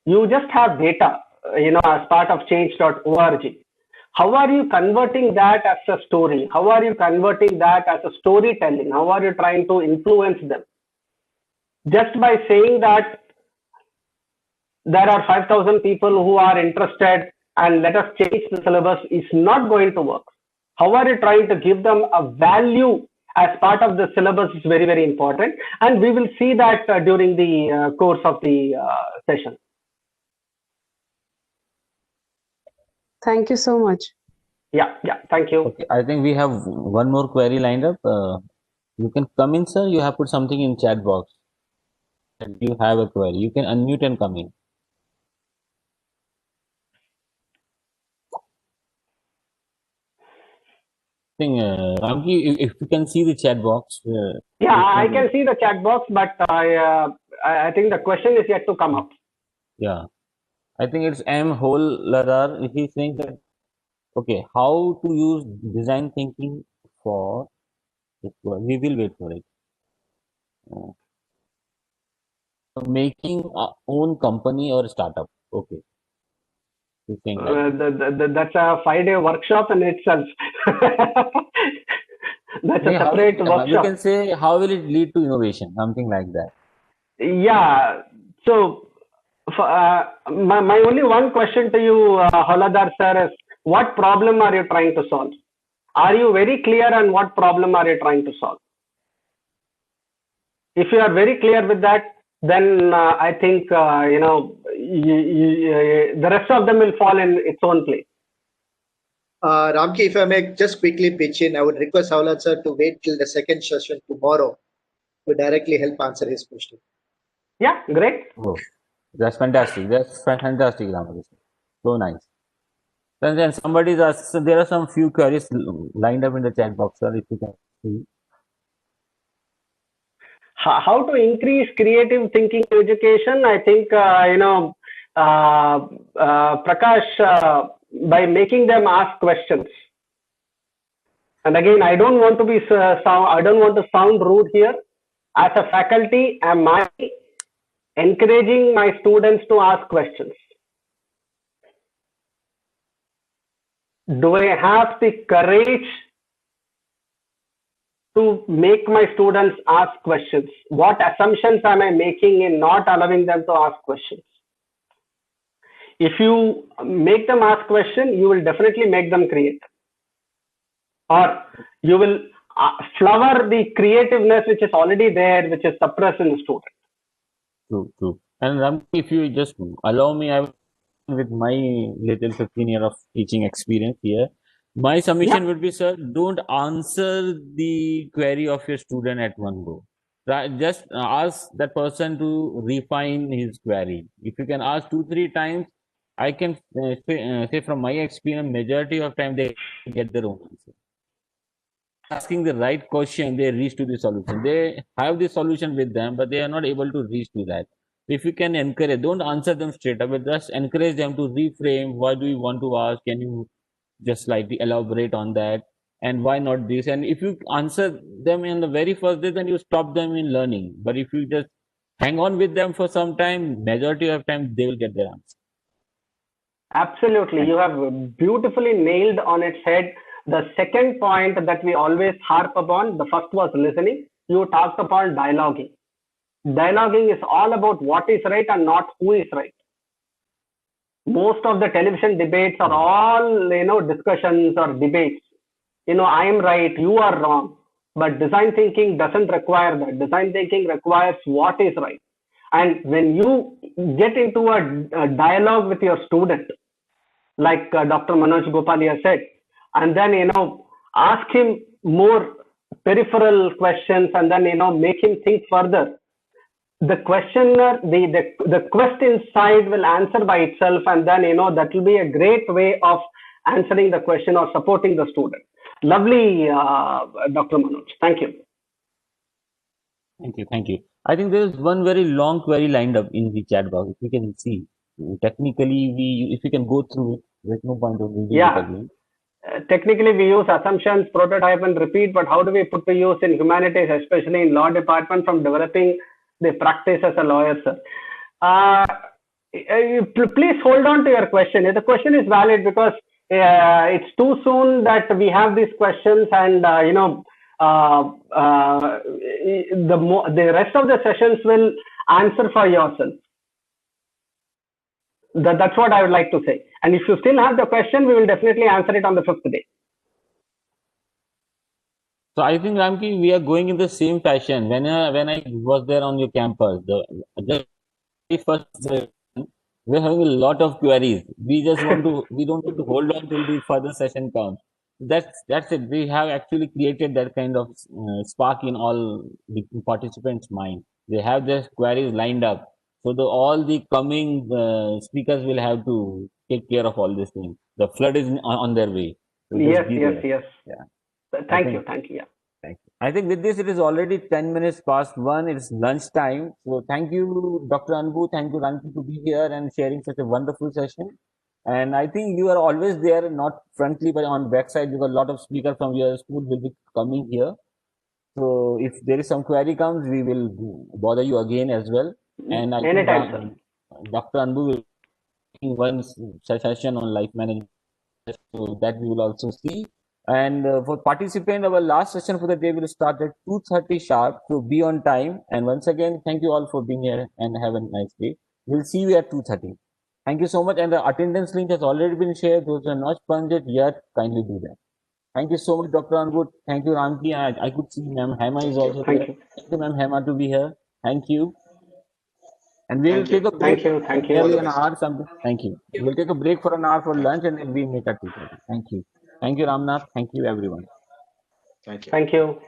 You just have data, as part of change.org. How are you converting that as a story? How are you converting that as a storytelling? How are you trying to influence them? Just by saying that there are 5,000 people who are interested and let us change the syllabus is not going to work. How are you trying to give them a value as part of the syllabus is very, very important. And we will see that during the course of the session. Thank you so much. Yeah, thank you. Okay, I think we have one more query lined up. You can come in, sir. You have put something in chat box. You have a query. You can unmute and come in. Ramki, if you can see the chat box. Yeah, I can see the chat box, but I think the question is yet to come up. Yeah, I think it's M. Whole Ladar. He's saying that, okay, how to use design thinking for, we will wait for it. Making our own company or startup. Okay. That's a 5-day workshop in itself. That's a separate workshop. You can say, how will it lead to innovation? Something like that. Yeah. So, my only one question to you, Holadar sir, is what problem are you trying to solve? Are you very clear on what problem are you trying to solve? If you are very clear with that, then I think the rest of them will fall in its own place. Ramki, if I may just quickly pitch in, I would request Howlad sir to wait till the second session tomorrow to directly help answer his question. Yeah, great. Oh, that's fantastic. That's fantastic, Ramakrishna. So nice. Then somebody's asked, so there are some few queries lined up in the chat box, sir, if you can see. How to increase creative thinking in education? I think Prakash, by making them ask questions. And again, I don't want to sound rude here. As a faculty, am I encouraging my students to ask questions? Do I have the courage to make my students ask questions? What assumptions am I making in not allowing them to ask questions? If you make them ask questions, you will definitely make them create. Or you will flower the creativeness which is already there, which is suppressed in the student. True, true. And Ram, if you just allow me, I will, with my little 15 year of teaching experience here, my submission would be, sir, don't answer the query of your student at one go. Just ask that person to refine his query. If you can ask 2-3 times, I can say from my experience, majority of time they get their own answer. Asking the right question, they reach to the solution. They have the solution with them, but they are not able to reach to that. If you can encourage, don't answer them straight away, just encourage them to reframe. What do you want to ask? Can you just slightly elaborate on that? And why not this? And if you answer them in the very first day, then you stop them in learning. But if you just hang on with them for some time, majority of time they will get their answer. Absolutely. You have beautifully nailed on its head the second point that we always harp upon. The first was listening. You talked upon dialoguing. Dialoguing is all about what is right and not who is right. Most of the television debates are all, discussions or debates. I am right, you are wrong. But design thinking doesn't require that. Design thinking requires what is right. And when you get into a dialogue with your student, like Dr. Manoj Gopalia said, and then, ask him more peripheral questions and then, make him think further. The questioner, the quest inside will answer by itself, and then, that will be a great way of answering the question or supporting the student. Lovely, Dr. Manoj. Thank you. Thank you. Thank you. I think there is one very long query lined up in the chat box. If you can see, technically, if you can go through it, there's no point of reading it again. Technically, we use assumptions, prototype, and repeat, but how do we put to use in humanities, especially in law department, from developing the practice as a lawyer, sir? Please hold on to your question. The question is valid because it's too soon that we have these questions, and the rest of the sessions will answer for yourself. That's what I would like to say. And if you still have the question, we will definitely answer it on the 5th day. So I think, Ramki, we are going in the same fashion. When I was there on your campus, the first we're having a lot of queries. We don't want to hold on till the further session comes. That's it. We have actually created that kind of spark in all the participants' mind. They have their queries lined up. So all the coming speakers will have to take care of all these things. The flood is on their way. So yes. Yeah. Thank you. Yeah. Thank you. I think with this, it is already 10 minutes past 1. It's lunchtime. So thank you, Dr. Anbu. Thank you, Ranki, to be here and sharing such a wonderful session. And I think you are always there, not frontly, but on backside, because a lot of speakers from your school will be coming here. So if there is some query comes, we will bother you again as well. And I think Dr. Anbu will do one session on life management, so that we will also see. And for participant, our last session for the day will start at 2:30 sharp. So be on time. And once again, thank you all for being here and have a nice day. We'll see you at 2:30. Thank you so much. And the attendance link has already been shared. Those who are not punched it yet, kindly do that. Thank you so much, Dr. Anbud. Thank you, Ramki. I could see Ma'am Hema is also Thank there. you. Thank you, Ma'am Hema, to be here. Thank you. And we'll Thank you. take a break. Thank you. All Nearly the an best. hour something. Thank you. We'll take a break for an hour for Thank lunch and then we make our tea. Thank you. Thank you, Ramnath. Thank you, everyone. Thank you. Thank you.